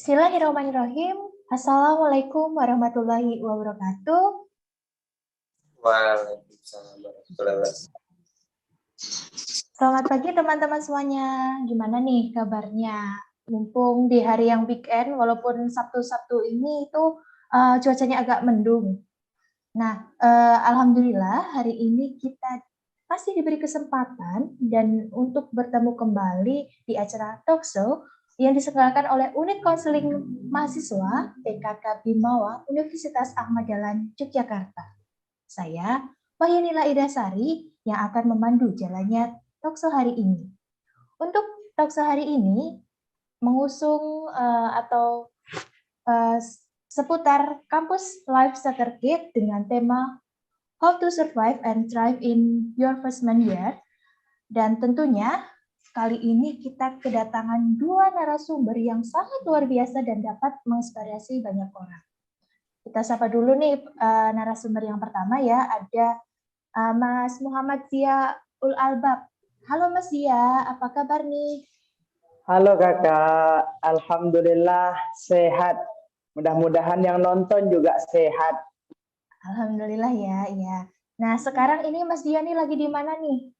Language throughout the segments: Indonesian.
Bismillahirrahmanirrahim. Assalamualaikum warahmatullahi wabarakatuh. Waalaikumsalam warahmatullahi wabarakatuh. Selamat pagi teman-teman semuanya. Gimana nih kabarnya? Mumpung di hari yang weekend, walaupun Sabtu-Sabtu ini itu cuacanya agak mendung. Nah, alhamdulillah hari ini kita pasti diberi kesempatan dan untuk bertemu kembali di acara Talkshow yang diselenggarakan oleh Unit Konseling Mahasiswa PKK Bimawa Universitas Ahmad Dahlan Yogyakarta. Saya, Wahyunila Idasari, yang akan memandu jalannya Talkshow hari ini. Untuk Talkshow hari ini mengusung seputar Kampus Life Starter Kit dengan tema How to Survive and Thrive in Your Freshman Year. Dan tentunya kali ini kita kedatangan dua narasumber yang sangat luar biasa dan dapat menginspirasi banyak orang. Kita sapa dulu nih narasumber yang pertama ya, ada Mas Muhammad Zia Ul Albab. Halo Mas Zia, apa kabar nih? Halo kakak, alhamdulillah sehat. Mudah-mudahan yang nonton juga sehat. Alhamdulillah ya. Nah sekarang ini Mas Zia nih lagi di mana nih?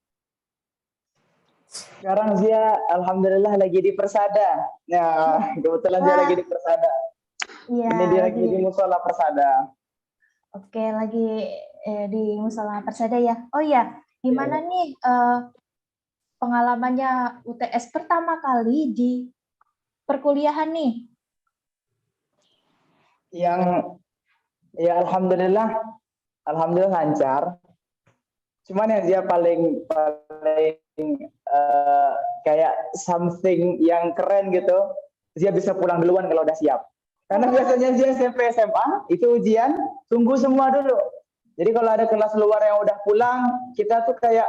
Sekarang Zia, alhamdulillah lagi di Persada. Nah, kebetulan Zia lagi di Persada. Iya. Ini dia lagi di Musola Persada. Oke, lagi di Musola Persada ya. Oh iya, gimana nih pengalamannya UTS pertama kali di perkuliahan nih? Alhamdulillah lancar. Cuman yang dia paling kayak something yang keren gitu, dia bisa pulang duluan kalau udah siap. Karena biasanya dia SMP SMA itu ujian tunggu semua dulu. Jadi kalau ada kelas luar yang udah pulang, kita tuh kayak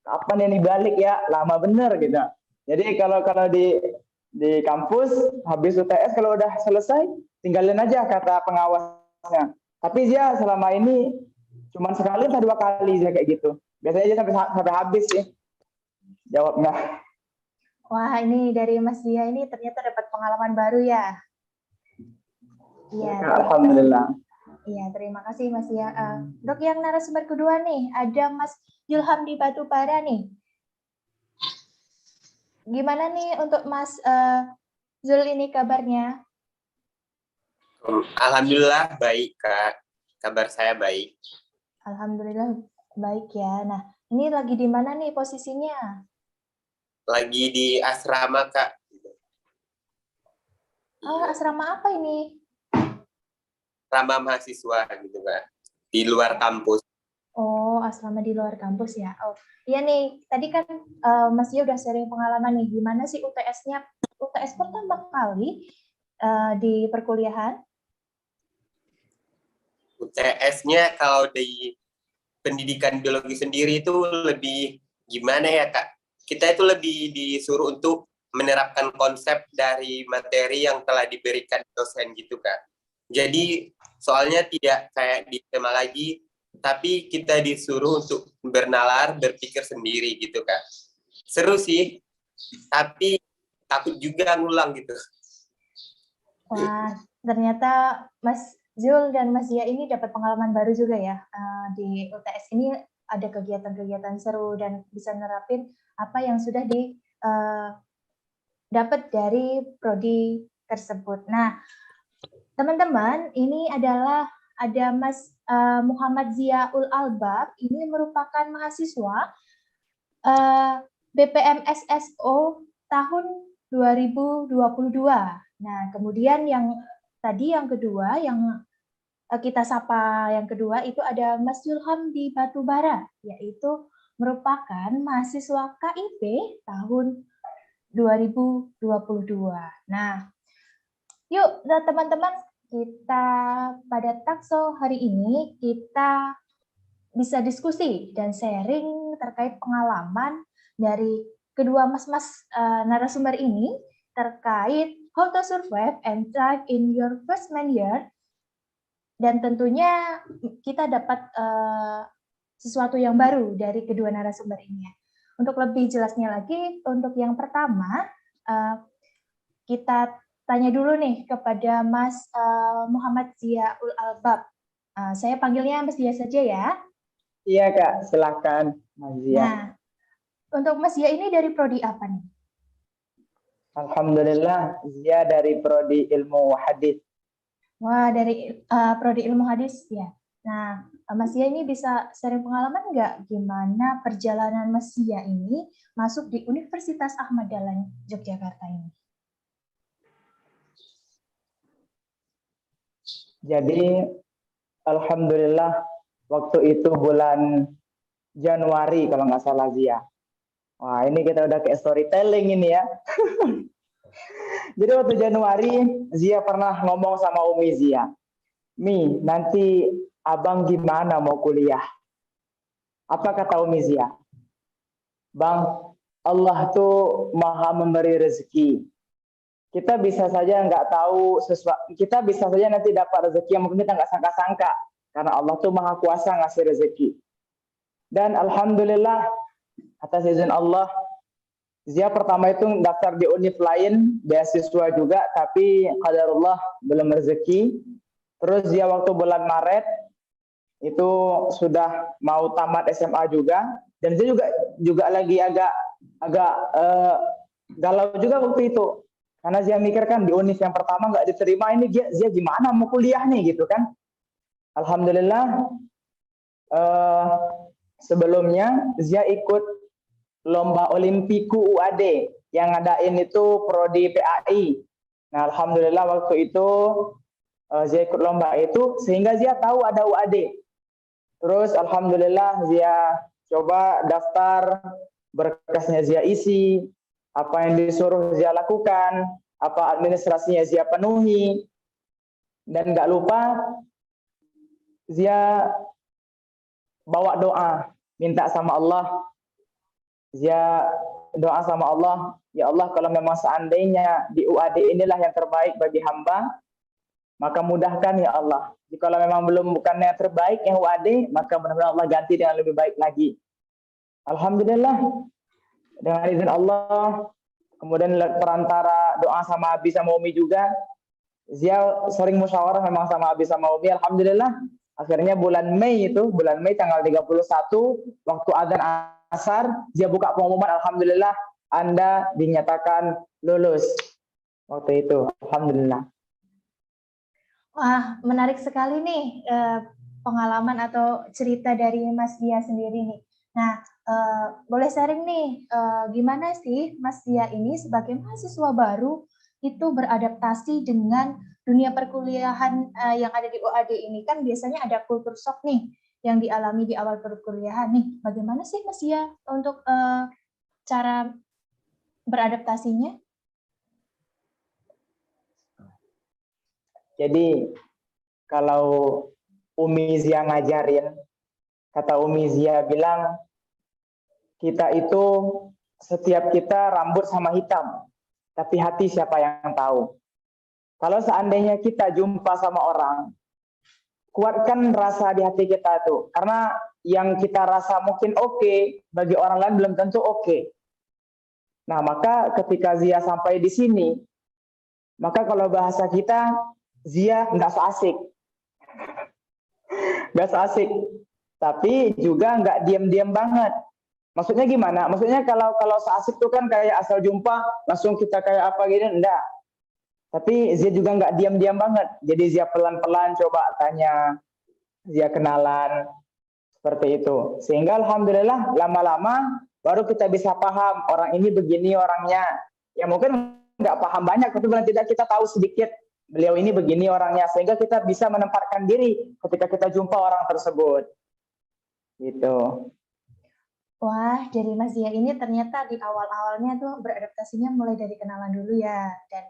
kapan ini balik ya, lama bener gitu. Jadi kalau di kampus habis UTS kalau udah selesai tinggalin aja kata pengawasnya. Tapi dia selama ini cuma sekali atau dua kali dia kayak gitu. Biasanya dia sampai habis sih jawabnya. Wah, ini dari Mas Dia ini ternyata dapat pengalaman baru ya. Iya, alhamdulillah. Iya, terima kasih Mas Dia. Untuk yang narasumber kedua nih, ada Mas Julham di Batubara nih. Gimana nih untuk Mas Zul ini kabarnya? Alhamdulillah baik Kak, kabar saya baik. Alhamdulillah baik ya. Nah, ini lagi di mana nih posisinya? Lagi di asrama Kak. Oh, asrama apa ini? Asrama mahasiswa gitu Kak, di luar kampus. Oh, asrama di luar kampus ya. Oh, iya nih. Tadi kan Mas Yo udah sharing pengalaman nih. Gimana sih UTS-nya? UTS pertama kali di perkuliahan? UTS-nya kalau di pendidikan biologi sendiri itu lebih gimana ya Kak? Kita itu lebih disuruh untuk menerapkan konsep dari materi yang telah diberikan dosen gitu Kak. Jadi soalnya tidak kayak di tema lagi, tapi kita disuruh untuk bernalar, berpikir sendiri gitu Kak. Seru sih, tapi takut juga ngulang gitu. Wah, ternyata Mas Zul dan Mas Zia ini dapat pengalaman baru juga ya. Di UTS ini ada kegiatan-kegiatan seru dan bisa nerapin apa yang sudah dapat dari prodi tersebut. Nah, teman-teman, ini adalah ada Mas Muhammad Ziaul Albab. Ini merupakan mahasiswa BPM SSO tahun 2022. Nah, kemudian yang kedua yang kita sapa yang kedua itu ada Mas Julham di Batubara, yaitu merupakan mahasiswa KIP tahun 2022. Nah, yuk teman-teman, kita pada Takso hari ini kita bisa diskusi dan sharing terkait pengalaman dari kedua mas-mas narasumber ini terkait how to survive and thrive in your freshman year. Dan tentunya kita dapat sesuatu yang baru dari kedua narasumber ini. Untuk lebih jelasnya lagi, untuk yang pertama, kita tanya dulu nih kepada Mas Muhammad Ziaul Albab. Saya panggilnya Mas Zia saja ya. Iya Kak, silahkan Mas Zia. Nah, untuk Mas Zia ini dari prodi apa nih? Alhamdulillah, Zia dari Prodi Ilmu Hadis. Wah, dari prodi ilmu hadis ya. Nah, Mas Zia ini bisa sharing pengalaman nggak gimana perjalanan Mas Zia ini masuk di Universitas Ahmad Dahlan Yogyakarta ini? Jadi, Alhamdulillah, waktu itu bulan Januari kalau nggak salah Zia. Wah, ini kita udah kayak storytelling ini ya. Jadi waktu Januari, Zia pernah ngomong sama Umi Zia, Mi, nanti abang gimana mau kuliah? Apa kata Umi Zia? Bang, Allah tuh maha memberi rezeki. Kita bisa saja nggak tahu sesuatu, kita bisa saja nanti dapat rezeki yang mungkin kita nggak sangka-sangka. Karena Allah tuh maha kuasa ngasih rezeki. Dan Alhamdulillah, atas izin Allah, Zia pertama itu daftar di univ lain, beasiswa juga, tapi qadarullah belum rezeki. Terus Zia waktu bulan Maret itu sudah mau tamat SMA juga, dan Zia juga lagi agak galau juga waktu itu, karena Zia mikir kan di univ yang pertama nggak diterima, ini Zia gimana mau kuliah nih gitu kan. Alhamdulillah sebelumnya Zia ikut lomba Olimpiku UAD yang ngadain itu prodi PAI. Nah, alhamdulillah waktu itu Zia ikut lomba itu sehingga Zia tahu ada UAD. Terus alhamdulillah Zia coba daftar, berkasnya Zia isi, apa yang disuruh Zia lakukan, apa administrasinya Zia penuhi. Dan nggak lupa Zia bawa doa, minta sama Allah. Zia doa sama Allah, ya Allah kalau memang seandainya di UAD inilah yang terbaik bagi hamba, maka mudahkan ya Allah. Jika memang bukan yang terbaik yang UAD, maka benar-benar Allah ganti dengan lebih baik lagi. Alhamdulillah, dengan izin Allah, kemudian perantara doa sama Abi sama Umi juga, Zia sering musyawarah memang sama Abi sama Umi. Alhamdulillah, akhirnya bulan Mei tanggal 31, waktu adzan asar, Zia buka pengumuman, alhamdulillah Anda dinyatakan lulus waktu itu. Alhamdulillah. Wah, menarik sekali nih pengalaman atau cerita dari Mas Dia sendiri nih. Nah, boleh sharing nih, gimana sih Mas Dia ini sebagai mahasiswa baru itu beradaptasi dengan dunia perkuliahan yang ada di UAD ini? Kan biasanya ada kultur shock nih yang dialami di awal perkuliahan nih. Bagaimana sih Mas Dia untuk cara beradaptasinya? Jadi kalau Umi Zia ngajarin, kata Umi Zia bilang, kita itu setiap kita rambut sama hitam, tapi hati siapa yang tahu. Kalau seandainya kita jumpa sama orang, kuatkan rasa di hati kita tuh, karena yang kita rasa mungkin oke, bagi orang lain belum tentu oke. Nah, maka ketika Zia sampai di sini, maka kalau bahasa kita, Zia nggak so asik. Nggak so asik. Tapi juga nggak diam-diam banget. Maksudnya gimana? Maksudnya kalau so asik tuh kan kayak asal jumpa, langsung kita kayak apa gitu, enggak. Tapi Zia juga nggak diam-diam banget. Jadi Zia pelan-pelan coba tanya, Zia kenalan, seperti itu. Sehingga alhamdulillah lama-lama baru kita bisa paham orang ini begini orangnya. Ya mungkin nggak paham banyak, tapi paling tidak kita tahu sedikit beliau ini begini orangnya, sehingga kita bisa menempatkan diri ketika kita jumpa orang tersebut. Gitu. Wah, dari Mas Zia ini ternyata di awal-awalnya tuh beradaptasinya mulai dari kenalan dulu ya, dan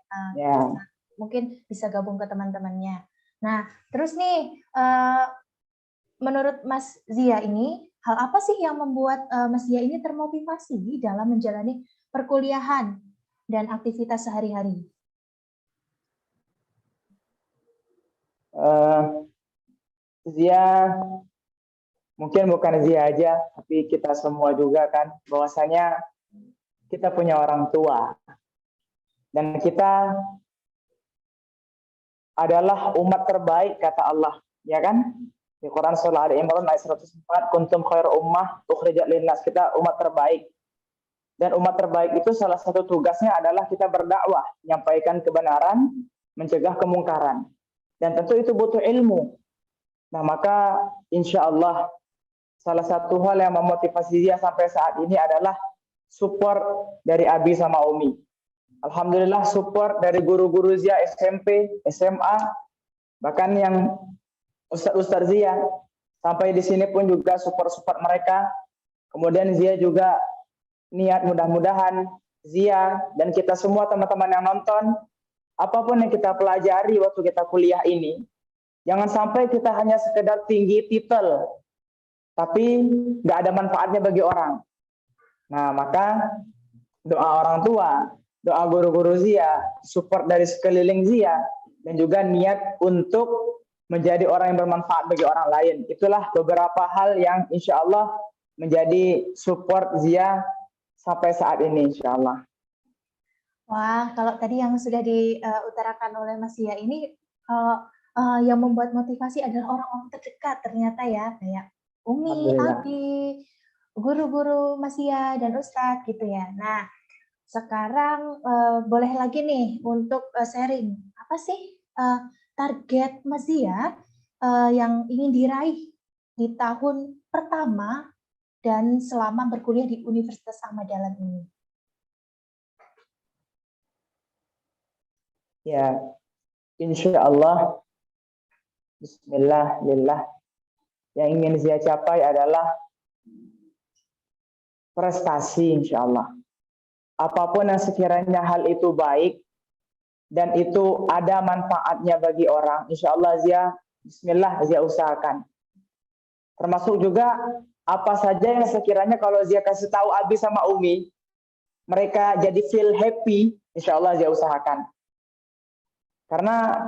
mungkin bisa gabung ke teman-temannya. Nah, terus nih, menurut Mas Zia ini, hal apa sih yang membuat Mas Zia ini termotivasi dalam menjalani perkuliahan dan aktivitas sehari-hari? Zia, mungkin bukan Zia aja, tapi kita semua juga kan, bahwasanya kita punya orang tua. Dan kita adalah umat terbaik kata Allah, ya kan? Di Quran surah Ali Imran ayat 104, kuntum khairu ummah ukhrijat linnas, kita umat terbaik. Dan umat terbaik itu salah satu tugasnya adalah kita berdakwah, menyampaikan kebenaran, mencegah kemungkaran. Dan tentu itu butuh ilmu. Nah, maka insya Allah salah satu hal yang memotivasi dia sampai saat ini adalah support dari Abi sama Umi. Alhamdulillah support dari guru-guru Zia SMP, SMA, bahkan yang Ustaz Zia. Sampai di sini pun juga support mereka. Kemudian Zia juga niat mudah-mudahan Zia dan kita semua teman-teman yang nonton, apapun yang kita pelajari waktu kita kuliah ini, jangan sampai kita hanya sekedar tinggi titel, tapi nggak ada manfaatnya bagi orang. Nah, maka doa orang tua, doa guru-guru Zia, support dari sekeliling Zia, dan juga niat untuk menjadi orang yang bermanfaat bagi orang lain. Itulah beberapa hal yang insya Allah menjadi support Zia sampai saat ini insya Allah. Wah, kalau tadi yang sudah diutarakan oleh Mas Zia ini, kalau yang membuat motivasi adalah orang-orang terdekat ternyata ya, kayak Umi, Abi, guru-guru Mas Zia dan Ustadz gitu ya. Nah, sekarang boleh lagi nih untuk sharing, apa sih target Mas Zia yang ingin diraih di tahun pertama dan selama berkuliah di Universitas Ahmad Dahlan ini? Ya, insya Allah, Bismillah, yang ingin Zia capai adalah prestasi insya Allah. Apapun yang sekiranya hal itu baik dan itu ada manfaatnya bagi orang, insya Allah Zia, Bismillah, Zia usahakan. Termasuk juga apa saja yang sekiranya kalau Zia kasih tahu Abi sama Umi, mereka jadi feel happy, insya Allah Zia usahakan. Karena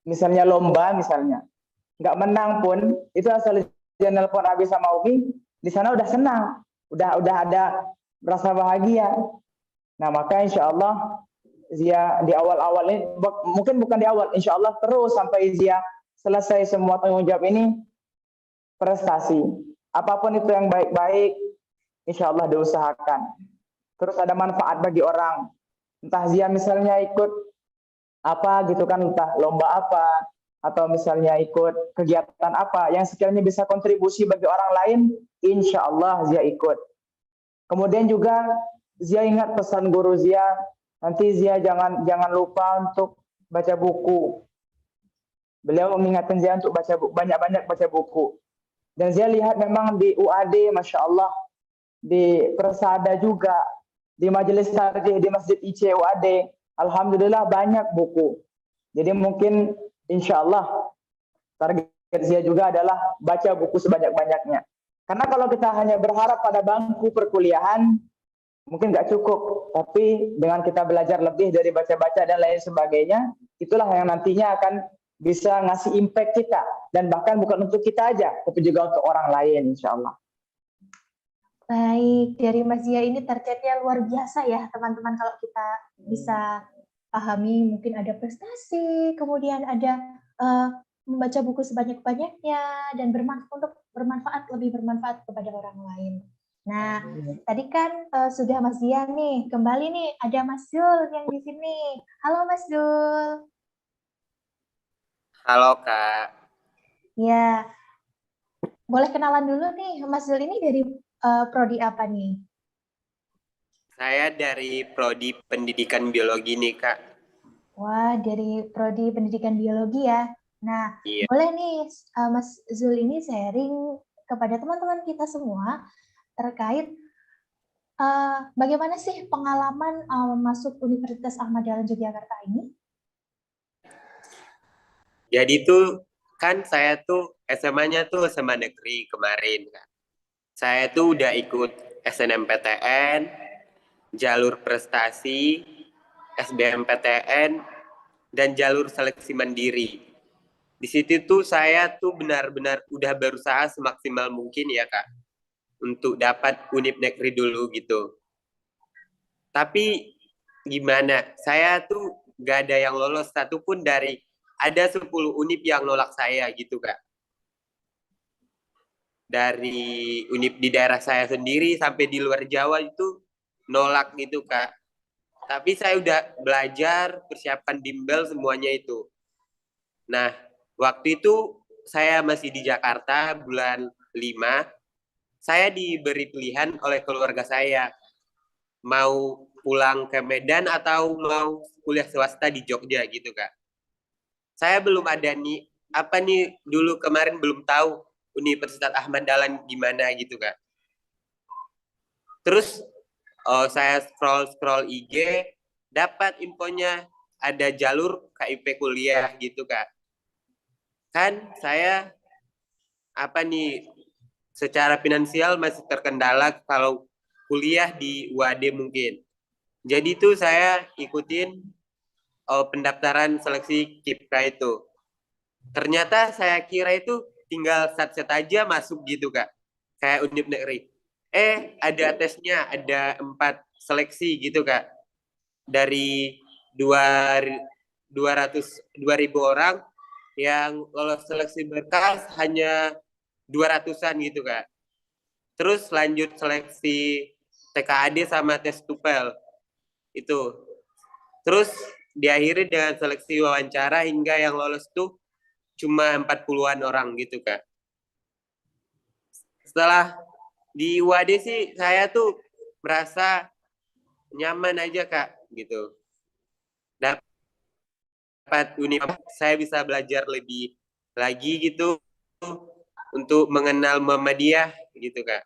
misalnya lomba, nggak menang pun, itu asal Zia nelpon Abi sama Umi, di sana udah senang, udah ada rasa bahagia. Nah, maka insya Allah Zia di awal-awal ini, mungkin bukan di awal, insya Allah terus sampai Zia selesai semua tanggung jawab ini, prestasi. Apapun itu yang baik-baik, insya Allah diusahakan. Terus ada manfaat bagi orang. Entah Zia misalnya ikut apa gitu kan, entah lomba apa, atau misalnya ikut kegiatan apa, yang sekiranya bisa kontribusi bagi orang lain, insya Allah Zia ikut. Kemudian juga Zia ingat pesan guru Zia, nanti Zia jangan lupa untuk baca buku. Beliau mengingatkan Zia untuk banyak-banyak baca buku. Dan Zia lihat memang di UAD, Masya Allah, di Persada juga, di Majelis Tarjih, di Masjid IC UAD, Alhamdulillah banyak buku. Jadi mungkin insya Allah target Zia juga adalah baca buku sebanyak-banyaknya. Karena kalau kita hanya berharap pada bangku perkuliahan, mungkin nggak cukup. Tapi dengan kita belajar lebih dari baca-baca dan lain sebagainya, itulah yang nantinya akan bisa ngasih impact kita. Dan bahkan bukan untuk kita aja, tapi juga untuk orang lain, insya Allah. Baik, dari Mas Zia ini targetnya luar biasa ya, teman-teman. Kalau kita bisa pahami, mungkin ada prestasi, kemudian ada membaca buku sebanyak-banyaknya, dan lebih bermanfaat kepada orang lain. Nah, tadi kan sudah Mas Zia nih, kembali nih, ada Mas Zul yang di sini. Halo Mas Zul. Halo Kak. Ya, boleh kenalan dulu nih, Mas Zul ini dari prodi apa nih? Saya dari Prodi Pendidikan Biologi nih Kak. Wah, dari Prodi Pendidikan Biologi ya. Nah, Iya. boleh nih Mas Zul ini sharing kepada teman-teman kita semua terkait bagaimana sih pengalaman masuk Universitas Ahmad Dahlan Yogyakarta ini? Jadi tuh kan saya tuh SMA-nya tuh SMA negeri kemarin Kak. Saya tuh udah ikut SNMPTN, jalur prestasi, SBMPTN, dan jalur seleksi mandiri. Di situ tuh saya tuh benar-benar udah berusaha semaksimal mungkin ya Kak, untuk dapat univ negeri dulu gitu. Tapi gimana, saya tuh gak ada yang lolos satupun dari ada 10 univ yang nolak saya gitu Kak. Dari univ di daerah saya sendiri sampai di luar Jawa itu nolak gitu Kak. Tapi saya udah belajar, persiapan bimbel semuanya itu. Nah, waktu itu saya masih di Jakarta bulan 5, saya diberi pilihan oleh keluarga saya mau pulang ke Medan atau mau kuliah swasta di Jogja gitu Kak. Saya belum ada nih apa nih dulu kemarin belum tahu Universitas Ahmad Dahlan gimana gitu Kak. Terus saya scroll IG dapat infonya ada jalur KIP kuliah gitu Kak. Kan saya apa nih secara finansial masih terkendala kalau kuliah di UAD mungkin. Jadi itu saya ikutin pendaftaran seleksi KIPKA itu. Ternyata saya kira itu tinggal sat-set aja masuk gitu Kak. Kayak univ negeri. Ada tesnya, ada 4 seleksi gitu Kak. Dari 2.000 orang yang lolos seleksi berkas hanya 200-an gitu Kak. Terus lanjut seleksi TKAD sama tes TUPEL. Itu. Terus diakhiri dengan seleksi wawancara hingga yang lolos tuh cuma 40-an orang gitu Kak. Setelah di UAD sih saya tuh merasa nyaman aja Kak gitu. Dapat univ saya bisa belajar lebih lagi gitu untuk mengenal Muhammadiyah gitu Kak.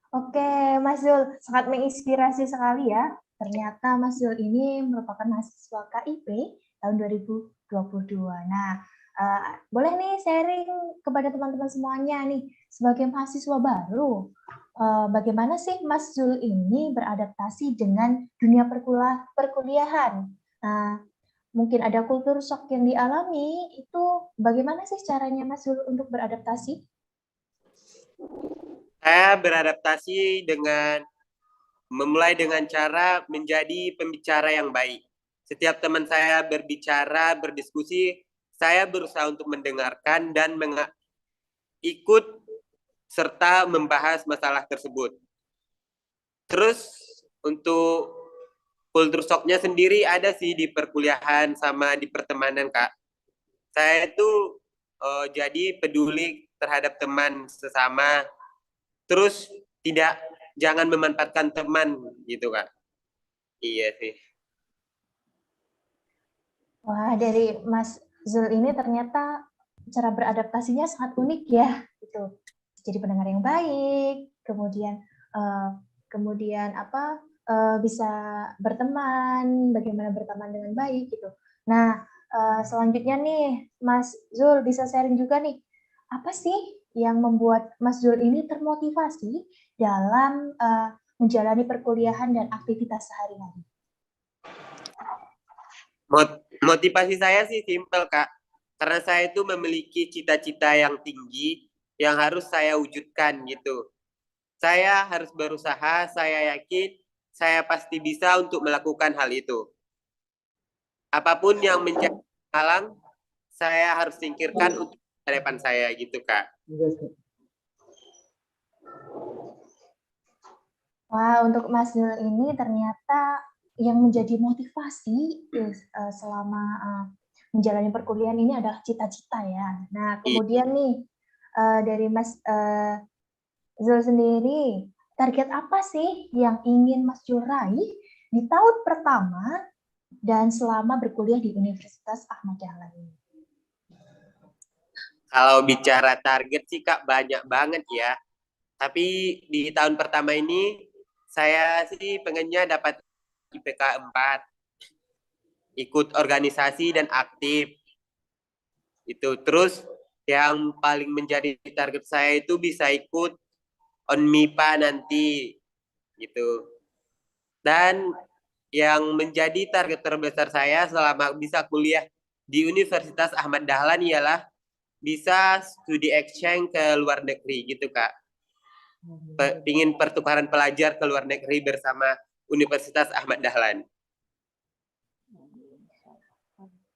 Oke, Mas Zul, sangat menginspirasi sekali ya. Ternyata Mas Zul ini merupakan mahasiswa KIP tahun 2022. Nah, boleh nih sharing kepada teman-teman semuanya nih, sebagai mahasiswa baru, bagaimana sih Mas Zul ini beradaptasi dengan dunia perkuliahan? Mungkin ada kultur shock yang dialami, itu bagaimana sih caranya Mas Zul untuk beradaptasi? Saya beradaptasi dengan memulai dengan cara menjadi pembicara yang baik. Setiap teman saya berbicara, berdiskusi, saya berusaha untuk mendengarkan dan ikut serta membahas masalah tersebut. Terus untuk kultur shocknya sendiri ada sih di perkuliahan sama di pertemanan Kak. Saya itu jadi peduli terhadap teman sesama. Terus jangan memanfaatkan teman gitu Kak. Iya sih. Wah, dari Mas Zul ini ternyata cara beradaptasinya sangat unik ya, gitu. Jadi pendengar yang baik, kemudian bisa berteman, bagaimana berteman dengan baik gitu. Nah, selanjutnya nih, Mas Zul bisa sharing juga nih, apa sih yang membuat Mas Zul ini termotivasi dalam menjalani perkuliahan dan aktivitas sehari-hari? Motivasi saya sih simpel Kak. Karena saya itu memiliki cita-cita yang tinggi yang harus saya wujudkan gitu. Saya harus berusaha, saya yakin saya pasti bisa untuk melakukan hal itu. Apapun yang menjadi halang, saya harus singkirkan untuk depan saya gitu Kak. Wah, untuk Mas Zul ini ternyata yang menjadi motivasi selama menjalani perkuliahan ini adalah cita-cita ya. Nah, kemudian nih dari Mas Zul sendiri, target apa sih yang ingin Mas Zul raih di tahun pertama dan selama berkuliah di Universitas Ahmad Dahlan ini? Kalau bicara target sih Kak banyak banget ya. Tapi di tahun pertama ini saya sih pengennya dapat IPK 4, ikut organisasi dan aktif. Itu terus yang paling menjadi target saya itu bisa ikut ONMIPA nanti gitu. Dan yang menjadi target terbesar saya selama bisa kuliah di Universitas Ahmad Dahlan ialah bisa studi exchange ke luar negeri gitu Kak. ingin pertukaran pelajar ke luar negeri bersama Universitas Ahmad Dahlan.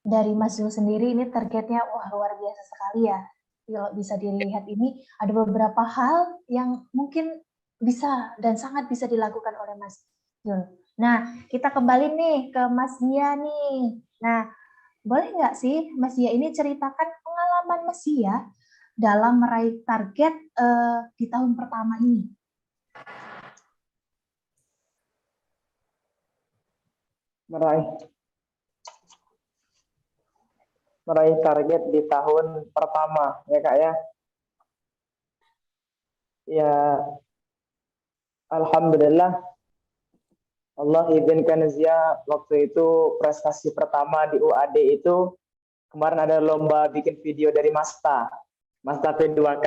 Dari Mas Zul sendiri ini targetnya wah luar biasa sekali ya. Kalau bisa dilihat ini ada beberapa hal yang mungkin bisa dan sangat bisa dilakukan oleh Mas Zul. Nah, kita kembali nih ke Mas Zia nih. Nah, boleh nggak sih Mas Zia ini ceritakan pengalaman Mas Zia dalam meraih target di tahun pertama ini? Meraih target di tahun pertama ya Kak ya. Ya, alhamdulillah Allah izinkan Zia waktu itu prestasi pertama di UAD itu kemarin ada lomba bikin video dari Masta P2K.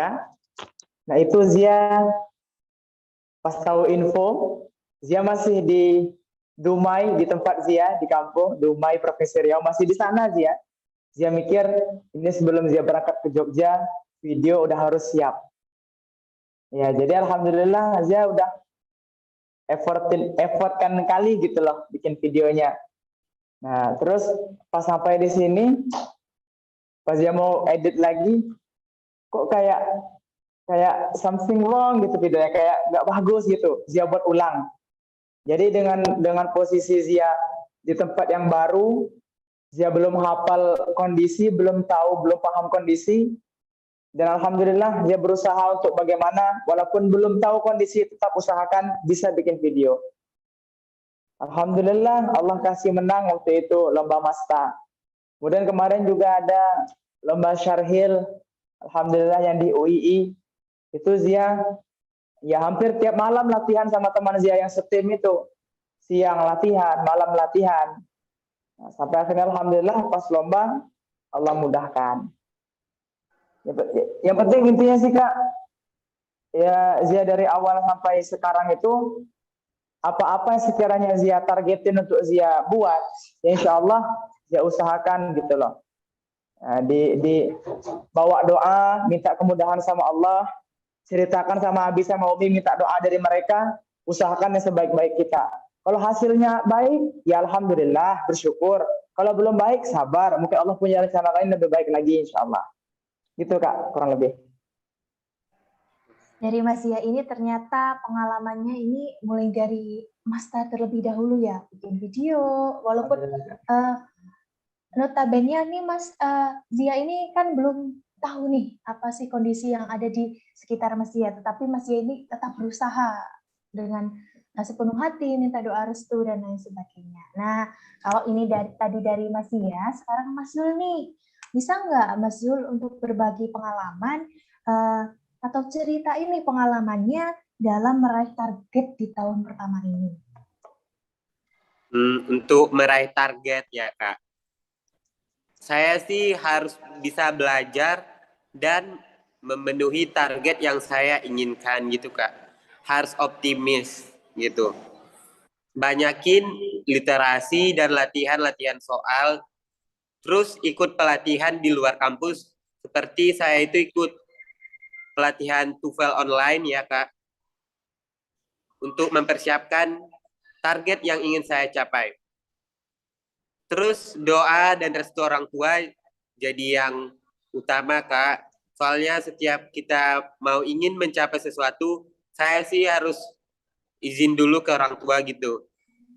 Nah itu Zia pas tahu info, Zia masih di Dumai, di tempat Zia di kampung Dumai Provinsi Riau, masih di sana Zia. Zia mikir ini sebelum Zia berangkat ke Jogja, video udah harus siap. Ya jadi alhamdulillah Zia udah effortkan kali gitu loh bikin videonya. Nah terus pas sampai di sini, pas Zia mau edit lagi, kok kayak something wrong gitu videonya, kayak nggak bagus gitu. Zia buat ulang. Jadi dengan posisi Zia di tempat yang baru, Zia belum hafal kondisi, belum paham kondisi, dan alhamdulillah Zia berusaha untuk bagaimana walaupun belum tahu kondisi tetap usahakan bisa bikin video. Alhamdulillah Allah kasih menang waktu itu lomba Masta. Kemudian kemarin juga ada lomba Syarhil, alhamdulillah yang di UII. Itu Zia ya hampir tiap malam latihan sama teman Zia yang setim itu. Siang latihan, malam latihan. Nah, sampai akhirnya alhamdulillah pas lomba Allah mudahkan. Yang penting intinya sih Kak, ya Zia dari awal sampai sekarang itu apa-apa yang sekiranya Zia targetin untuk Zia buat, ya insya Allah Zia usahakan gitu loh. Nah, di bawa doa, minta kemudahan sama Allah, ceritakan sama Abi sama Umi, minta doa dari mereka, usahakan yang sebaik-baik kita. Kalau hasilnya baik, ya alhamdulillah, bersyukur. Kalau belum baik, sabar. Mungkin Allah punya rencana lain lebih baik lagi, insya Allah. Gitu Kak, kurang lebih. Dari Mas Zia ini ternyata pengalamannya ini mulai dari Masta terlebih dahulu ya, bikin video, walaupun notabene nih Mas Zia ini kan belum tahu nih apa sih kondisi yang ada di sekitar Mas Zia, tetapi Mas Zia ini tetap berusaha dengan sepenuh hati, minta doa restu dan lain sebagainya. Nah, kalau ini tadi dari Mas Zia, sekarang Mas Zul nih, bisa nggak Mas Zul untuk berbagi pengalaman atau cerita ini pengalamannya dalam meraih target di tahun pertama ini? Untuk meraih target ya Kak, saya sih harus bisa belajar dan memenuhi target yang saya inginkan gitu Kak. Harus optimis gitu. Banyakin literasi dan latihan soal. Terus ikut pelatihan di luar kampus. Seperti saya itu ikut pelatihan TOEFL online ya Kak. Untuk mempersiapkan target yang ingin saya capai. Terus doa dan restu orang tua jadi yang utama Kak. Soalnya setiap kita mau ingin mencapai sesuatu, saya sih harus izin dulu ke orang tua gitu.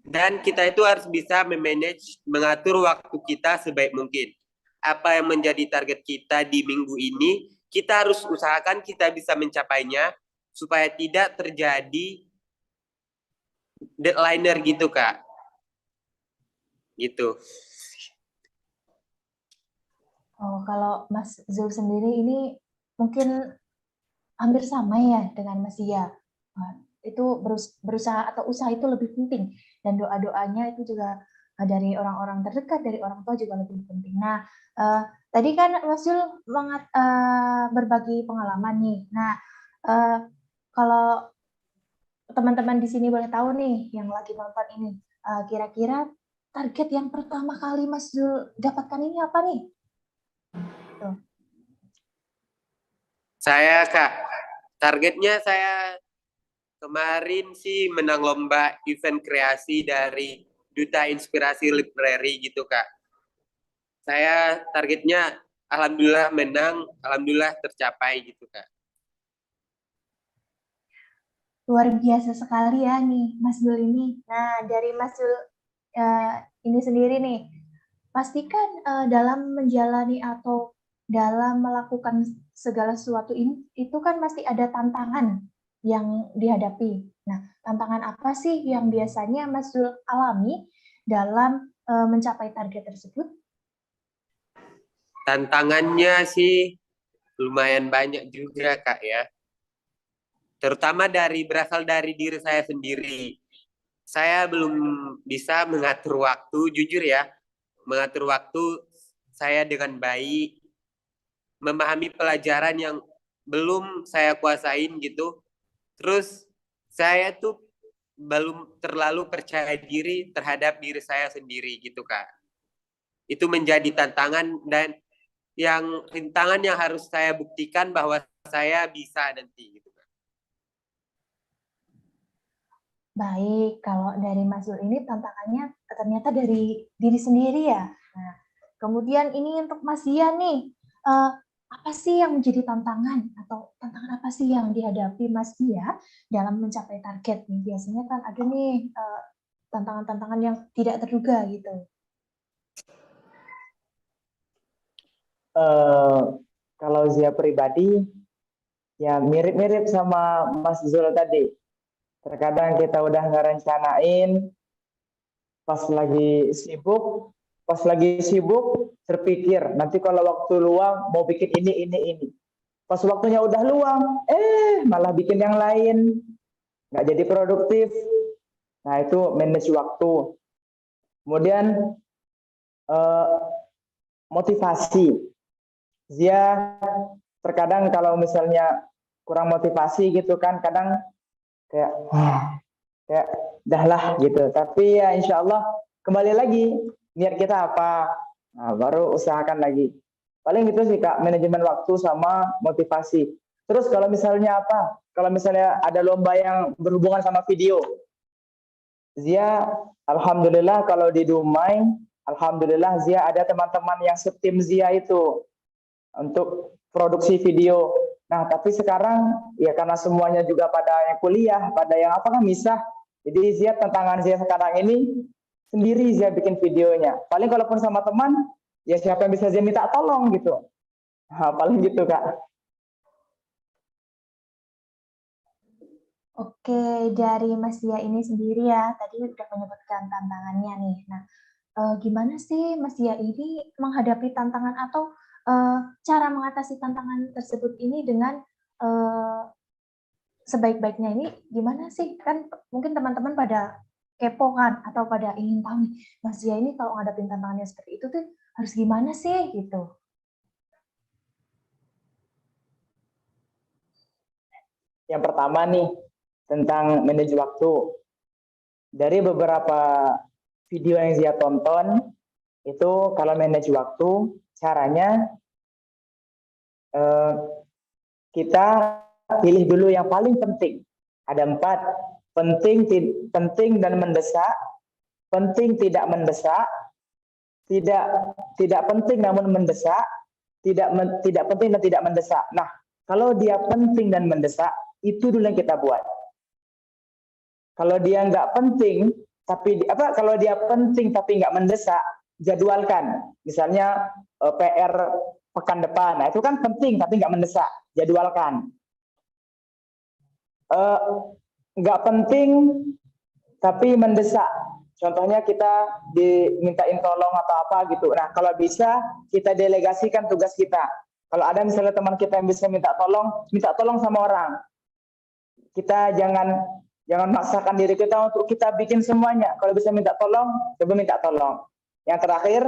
Dan kita itu harus bisa memanage, mengatur waktu kita sebaik mungkin. Apa yang menjadi target kita di minggu ini, kita harus usahakan kita bisa mencapainya supaya tidak terjadi deadliner gitu Kak. Gitu. Oh, kalau Mas Zul sendiri ini mungkin hampir sama ya dengan Mas Zia. Itu berusaha atau usaha itu lebih penting, dan doa-doanya itu juga dari orang-orang terdekat, dari orang tua juga lebih penting. Nah, tadi kan Mas Zul berbagi pengalaman nih. Nah, kalau teman-teman di sini boleh tahu nih yang lagi nonton ini, kira-kira target yang pertama kali Mas Zul dapatkan ini apa nih? Tuh. Saya Kak, targetnya saya Kemarin sih menang lomba event kreasi dari Duta Inspirasi Library gitu Kak. Saya targetnya alhamdulillah menang, alhamdulillah tercapai gitu Kak. Luar biasa sekali ya nih Mas Zul ini. Nah, dari Mas Zul ini sendiri nih, pastikan dalam menjalani atau dalam melakukan segala sesuatu ini, itu kan pasti ada tantangan yang dihadapi. Nah, tantangan apa sih yang biasanya Mas Zul alami dalam mencapai target tersebut? Tantangannya sih lumayan banyak juga Kak ya. Terutama berasal dari diri saya sendiri. Saya belum bisa mengatur waktu, jujur ya, mengatur waktu saya dengan baik, memahami pelajaran yang belum saya kuasain gitu. Terus saya tuh belum terlalu percaya diri terhadap diri saya sendiri gitu Kak. Itu menjadi tantangan dan rintangan yang harus saya buktikan bahwa saya bisa nanti gitu. Baik, kalau dari Mas Zul ini tantangannya ternyata dari diri sendiri ya. Nah, kemudian ini untuk Mas Dian nih, apa sih yang menjadi tantangan atau tantangan apa sih yang dihadapi Mas Dia dalam mencapai target nih? Biasanya kan ada nih tantangan-tantangan yang tidak terduga gitu. Kalau Zia pribadi, ya mirip-mirip sama Mas Zul tadi. Terkadang kita udah ngerencanain, pas lagi sibuk terpikir nanti kalau waktu luang mau bikin ini. Pas waktunya udah luang, malah bikin yang lain, nggak jadi produktif. Nah itu manage waktu. Kemudian motivasi. Zia terkadang kalau misalnya kurang motivasi gitu kan, kadang kayak dah gitu. Tapi ya insya Allah kembali lagi niat kita apa, nah, baru usahakan lagi. Paling gitu sih Kak, manajemen waktu sama motivasi. Terus kalau misalnya kalau misalnya ada lomba yang berhubungan sama video, Zia alhamdulillah kalau di Dumai, alhamdulillah Zia ada teman-teman yang setim Zia itu untuk produksi video. Nah, tapi sekarang ya karena semuanya juga pada yang kuliah, pada yang kan misah. Jadi Zia tantangan Zia sekarang ini sendiri Zia bikin videonya. Paling kalaupun sama teman, ya siapa yang bisa Zia minta tolong gitu. Nah, paling gitu Kak. Oke, dari Mas Dia ini sendiri ya, tadi udah menyebutkan tantangannya nih. Nah, gimana sih Mas Dia ini menghadapi tantangan atau cara mengatasi tantangan tersebut ini dengan sebaik-baiknya ini gimana sih? Kan mungkin teman-teman pada kepo kan atau pada ingin tahu nih, Mas Dia ini kalau ngadapin tantangannya seperti itu tuh harus gimana sih gitu? Yang pertama nih tentang manage waktu. Dari beberapa video yang Zia tonton, itu kalau manage waktu, caranya kita pilih dulu yang paling penting. Ada 4, penting dan mendesak, penting tidak mendesak, tidak penting namun mendesak, tidak penting dan tidak mendesak. Nah, kalau dia penting dan mendesak, itu dulu yang kita buat. Kalau dia nggak penting, kalau dia penting tapi nggak mendesak, jadwalkan. Misalnya PR pekan depan, nah itu kan penting tapi nggak mendesak, jadwalkan. Nggak penting tapi mendesak. Contohnya kita dimintain tolong atau apa gitu. Nah kalau bisa kita delegasikan tugas kita. Kalau ada misalnya teman kita yang bisa minta tolong sama orang. Kita jangan maksakan diri kita untuk kita bikin semuanya. Kalau bisa minta tolong, coba minta tolong. Yang terakhir,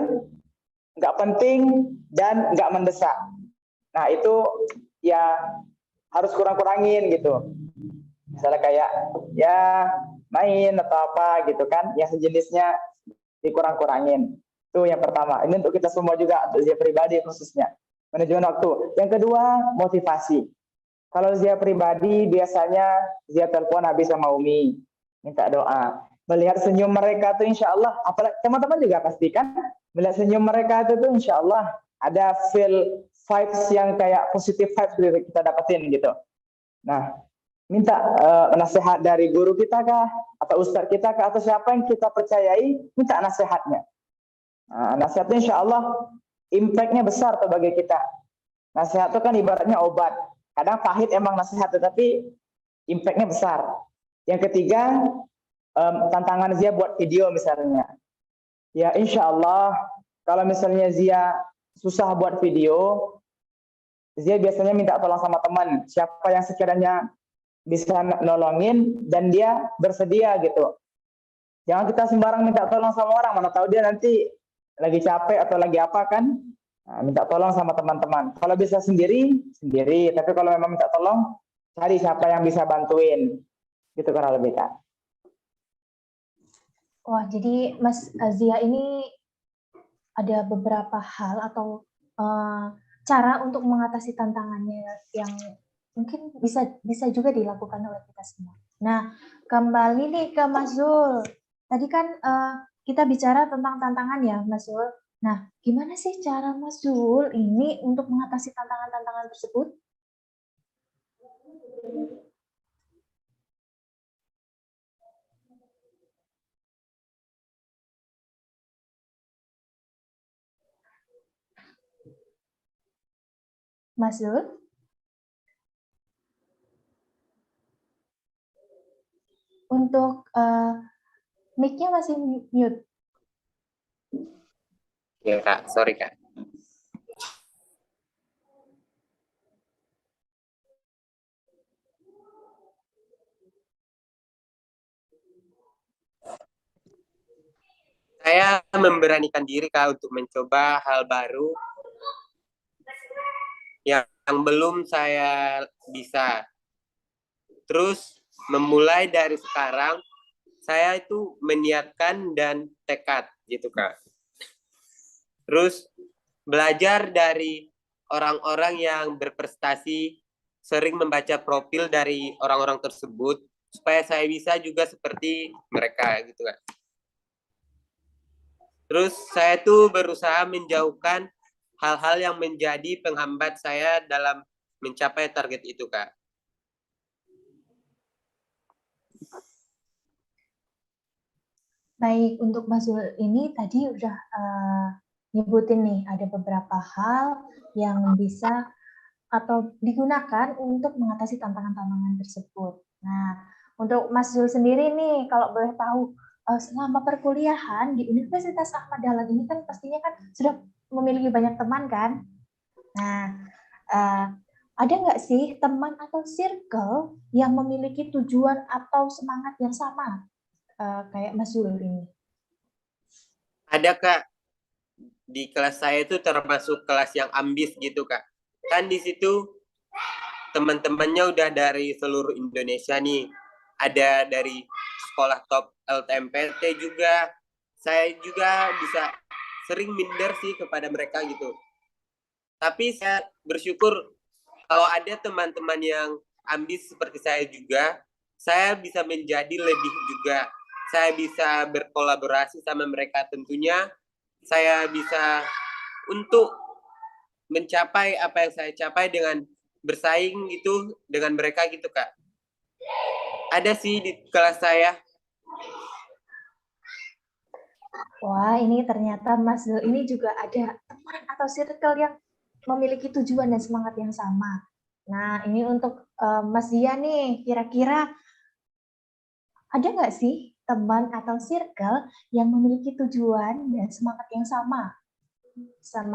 nggak penting dan nggak mendesak. Nah itu ya harus kurang-kurangin gitu. Misalnya kayak ya main atau apa gitu kan, yang sejenisnya dikurang-kurangin. Itu yang pertama. Ini untuk kita semua juga, untuk saya pribadi khususnya. Manajemen waktu. Yang kedua, motivasi. Kalau Zia pribadi biasanya Zia telepon habis sama Umi, minta doa. Melihat senyum mereka tuh insya Allah, apalagi teman-teman juga pastikan melihat senyum mereka itu tuh insya Allah ada feel vibes yang kayak positive vibes kita dapetin gitu. Nah, minta nasihat dari guru kita kah, atau ustadz kita kah, atau siapa yang kita percayai, minta nasihatnya. Nah, nasihatnya insya Allah impact-nya besar tuh bagi kita. Nasihat itu kan ibaratnya obat. Kadang pahit emang nasihat, tetapi impact-nya besar. Yang ketiga, tantangan Zia buat video misalnya. Ya insya Allah, kalau misalnya Zia susah buat video, Zia biasanya minta tolong sama teman. Siapa yang sekiranya bisa nolongin dan dia bersedia gitu. Jangan kita sembarang minta tolong sama orang, mana tahu dia nanti lagi capek atau lagi apa kan. Nah, minta tolong sama teman-teman. Kalau bisa sendiri, sendiri. Tapi kalau memang minta tolong, cari siapa yang bisa bantuin. Gitu kurang lebih, Kak. Wah, jadi Mas Zia ini ada beberapa hal atau cara untuk mengatasi tantangannya yang mungkin bisa juga dilakukan oleh kita semua. Nah, kembali nih ke Mas Zul. Tadi kan kita bicara tentang tantangan ya, Mas Zul. Nah, gimana sih cara Mas Zul ini untuk mengatasi tantangan-tantangan tersebut? Mas Zul? Untuk mic-nya masih mute. Ya Kak, sorry Kak. Saya memberanikan diri Kak untuk mencoba hal baru yang belum saya bisa. Terus memulai dari sekarang, saya itu meniatkan dan tekad gitu Kak. Terus belajar dari orang-orang yang berprestasi, sering membaca profil dari orang-orang tersebut, supaya saya bisa juga seperti mereka gitu Kak. Terus saya tuh berusaha menjauhkan hal-hal yang menjadi penghambat saya dalam mencapai target itu, Kak. Baik, untuk Mas Zul ini tadi udah nyebutin nih, ada beberapa hal yang bisa atau digunakan untuk mengatasi tantangan-tantangan tersebut. Nah, untuk Mas Zul sendiri nih, kalau boleh tahu, selama perkuliahan di Universitas Ahmad Dahlan ini kan pastinya kan sudah memiliki banyak teman kan? Nah, ada nggak sih teman atau circle yang memiliki tujuan atau semangat yang sama kayak Mas Zul ini? Ada, Kak. Di kelas saya itu termasuk kelas yang ambis gitu, Kak. Kan di situ teman-temannya udah dari seluruh Indonesia nih. Ada dari sekolah top LTMPT juga. Saya juga bisa sering minder sih kepada mereka gitu. Tapi saya bersyukur kalau ada teman-teman yang ambis seperti saya juga, saya bisa menjadi lebih juga. Saya bisa berkolaborasi sama mereka tentunya. Saya bisa untuk mencapai apa yang saya capai dengan bersaing itu dengan mereka gitu Kak. Ada sih di kelas saya. Wah, ini ternyata Mas Zul ini juga ada teman atau circle yang memiliki tujuan dan semangat yang sama. Nah, ini untuk Mas Zia nih, kira-kira ada nggak sih teman atau circle yang memiliki tujuan dan semangat yang sama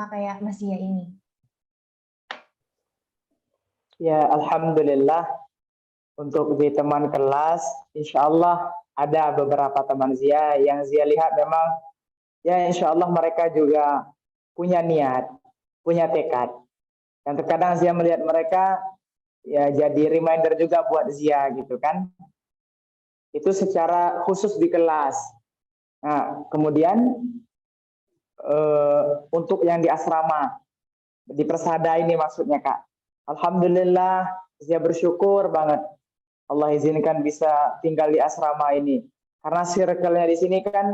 kayak Mas Zia ini? Ya, alhamdulillah untuk di teman kelas, insya Allah ada beberapa teman Zia yang Zia lihat memang ya insya Allah mereka juga punya niat, punya tekad. Dan terkadang Zia melihat mereka ya jadi reminder juga buat Zia gitu kan. Itu secara khusus di kelas. Nah, kemudian untuk yang di asrama, di Persada ini maksudnya Kak. Alhamdulillah Saya bersyukur banget Allah izinkan bisa tinggal di asrama ini. Karena circle-nya di sini kan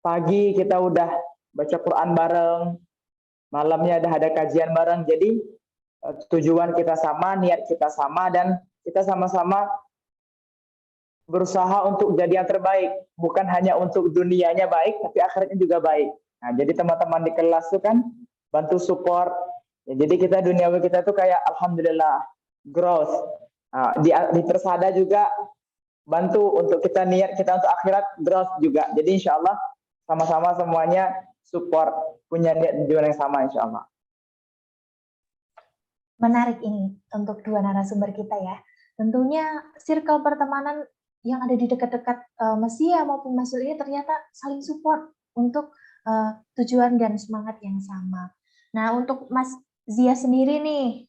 pagi kita udah baca Quran bareng, malamnya ada kajian bareng. Jadi tujuan kita sama, niat kita sama, dan kita sama-sama berusaha untuk jadi yang terbaik. Bukan hanya untuk dunianya baik, tapi akhiratnya juga baik. Nah, jadi teman-teman di kelas tuh kan bantu support. Ya, jadi kita duniawi kita tuh kayak alhamdulillah growth. Nah, di Persada juga bantu untuk kita niat kita untuk akhirat growth juga. Jadi insya Allah sama-sama semuanya support, punya niat tujuan yang sama insya Allah. Menarik ini untuk dua narasumber kita ya. Tentunya circle pertemanan yang ada di dekat-dekat Mas Zia maupun Mas Zul ini ternyata saling support untuk tujuan dan semangat yang sama. Nah, untuk Mas Zia sendiri nih,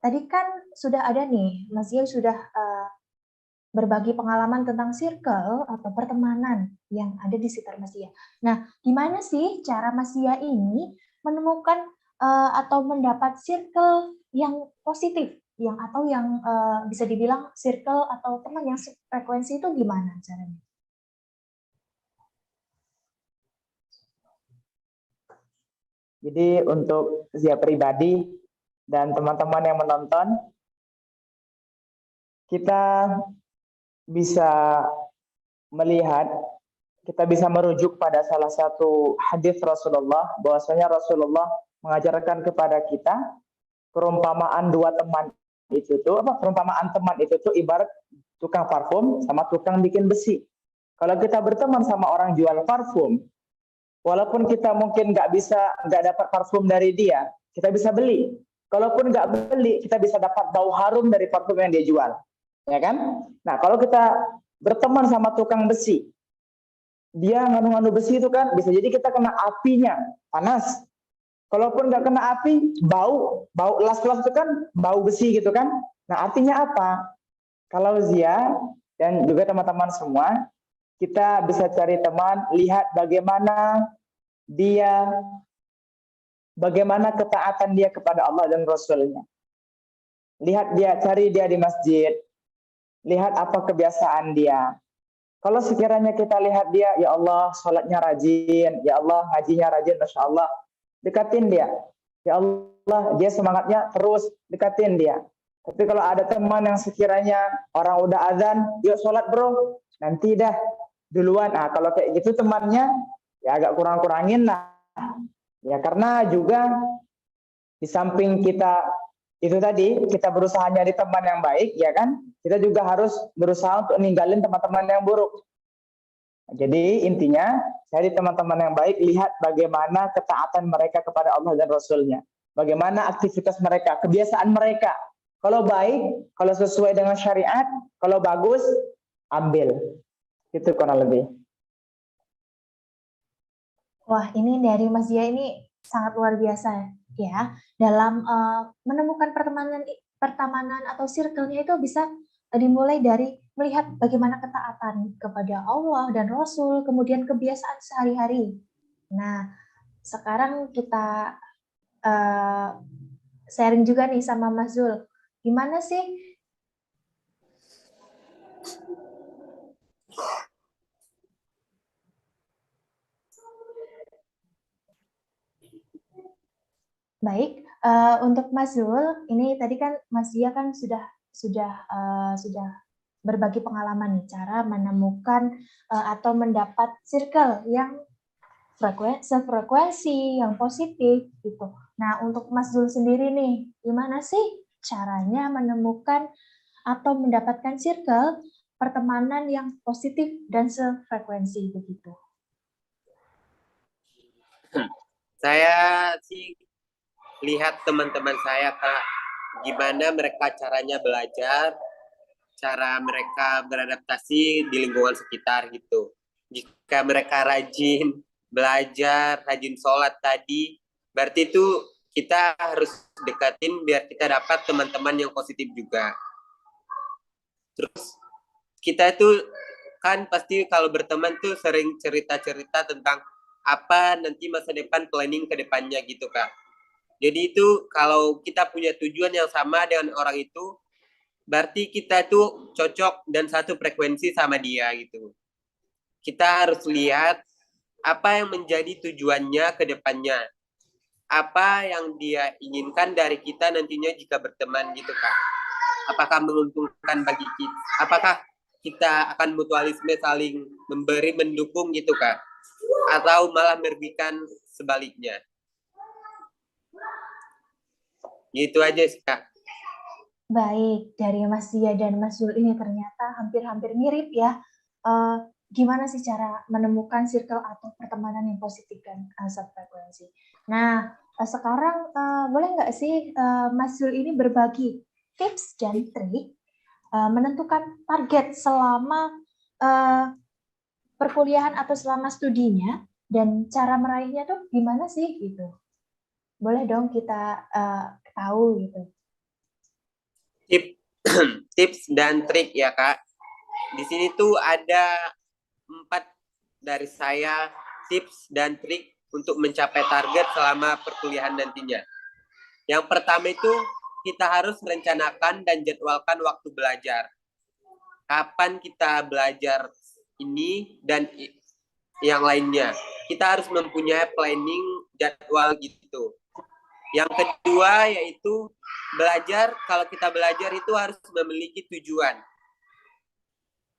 tadi kan sudah ada nih, Mas Zia sudah berbagi pengalaman tentang circle atau pertemanan yang ada di sekitar Mas Zia. Nah, gimana sih cara Mas Zia ini menemukan atau mendapat circle yang positif, yang atau yang bisa dibilang circle atau teman yang frekuensi itu gimana caranya? Jadi untuk Zia pribadi dan teman-teman yang menonton, kita bisa melihat, kita bisa merujuk pada salah satu hadis Rasulullah, bahwasanya Rasulullah mengajarkan kepada kita perumpamaan dua teman itu tuh apa? Perumpamaan teman itu tuh ibarat tukang parfum sama tukang bikin besi. Kalau kita berteman sama orang jual parfum, walaupun kita mungkin nggak dapat parfum dari dia, kita bisa beli. Kalaupun nggak beli, kita bisa dapat bau harum dari parfum yang dia jual, ya kan? Nah, kalau kita berteman sama tukang besi, dia nganu-nganu besi itu kan bisa jadi kita kena apinya, panas. Kalaupun nggak kena api, bau las-las itu kan bau besi gitu kan. Nah, artinya apa? Kalau Zia dan juga teman-teman semua, kita bisa cari teman, lihat bagaimana ketaatan dia kepada Allah dan Rasulnya. Lihat dia, cari dia di masjid, lihat apa kebiasaan dia. Kalau sekiranya kita lihat dia, ya Allah sholatnya rajin, ya Allah ngajinya rajin, Masya Allah, dekatin dia. Ya Allah, dia semangatnya terus, dekatin dia. Tapi kalau ada teman yang sekiranya orang udah azan, yuk sholat bro, nanti dah duluan. Nah, kalau kayak gitu temannya, ya agak kurang-kurangin lah. Ya karena juga di samping kita itu tadi, kita berusaha nyari teman yang baik, ya kan? Kita juga harus berusaha untuk ninggalin teman-teman yang buruk. Jadi intinya, cari teman-teman yang baik, lihat bagaimana ketaatan mereka kepada Allah dan Rasulnya. Bagaimana aktivitas mereka, kebiasaan mereka. Kalau baik, kalau sesuai dengan syariat, kalau bagus, ambil. Itu kurang lebih. Wah, ini dari Mas Zia ini sangat luar biasa ya. Dalam menemukan pertemanan atau circle-nya itu bisa dimulai dari melihat bagaimana ketaatan kepada Allah dan Rasul, kemudian kebiasaan sehari-hari. Nah, sekarang kita sharing juga nih sama Mas Zul. Gimana sih baik, untuk Mas Zul, ini tadi kan Mas Zia kan sudah berbagi pengalaman nih, cara menemukan atau mendapat circle yang sefrekuensi, yang positif gitu. Nah, untuk Mas Zul sendiri nih, gimana sih caranya menemukan atau mendapatkan circle pertemanan yang positif dan sefrekuensi begitu? Saya sih lihat teman-teman saya, Kak, gimana mereka caranya belajar, cara mereka beradaptasi di lingkungan sekitar gitu. Jika mereka rajin belajar, rajin sholat tadi, berarti itu kita harus dekatin biar kita dapat teman-teman yang positif juga. Terus kita itu kan pasti kalau berteman tuh sering cerita-cerita tentang apa nanti masa depan, planning ke depannya gitu, Kak. Jadi itu kalau kita punya tujuan yang sama dengan orang itu, berarti kita itu cocok dan satu frekuensi sama dia gitu. Kita harus lihat apa yang menjadi tujuannya ke depannya. Apa yang dia inginkan dari kita nantinya jika berteman gitu Kak. Apakah menguntungkan bagi kita? Apakah kita akan mutualisme saling memberi, mendukung gitu Kak? Atau malah merugikan sebaliknya? Gitu aja sih Kak. Baik, dari Mas Zia dan Mas Zul ini ternyata hampir-hampir mirip ya. Gimana sih cara menemukan circle atau pertemanan yang positif dan sefrekuensi. Nah, sekarang boleh nggak sih Mas Zul ini berbagi tips dan trik menentukan target selama perkuliahan atau selama studinya dan cara meraihnya tuh gimana sih gitu. Boleh dong kita tahu gitu. Tips dan trik ya Kak. Di sini tuh ada 4 dari saya tips dan trik untuk mencapai target selama perkuliahan nantinya. Yang pertama itu kita harus merencanakan dan jadwalkan waktu belajar. Kapan kita belajar ini dan yang lainnya. Kita harus mempunyai planning jadwal gitu. Yang kedua yaitu belajar, kalau kita belajar itu harus memiliki tujuan.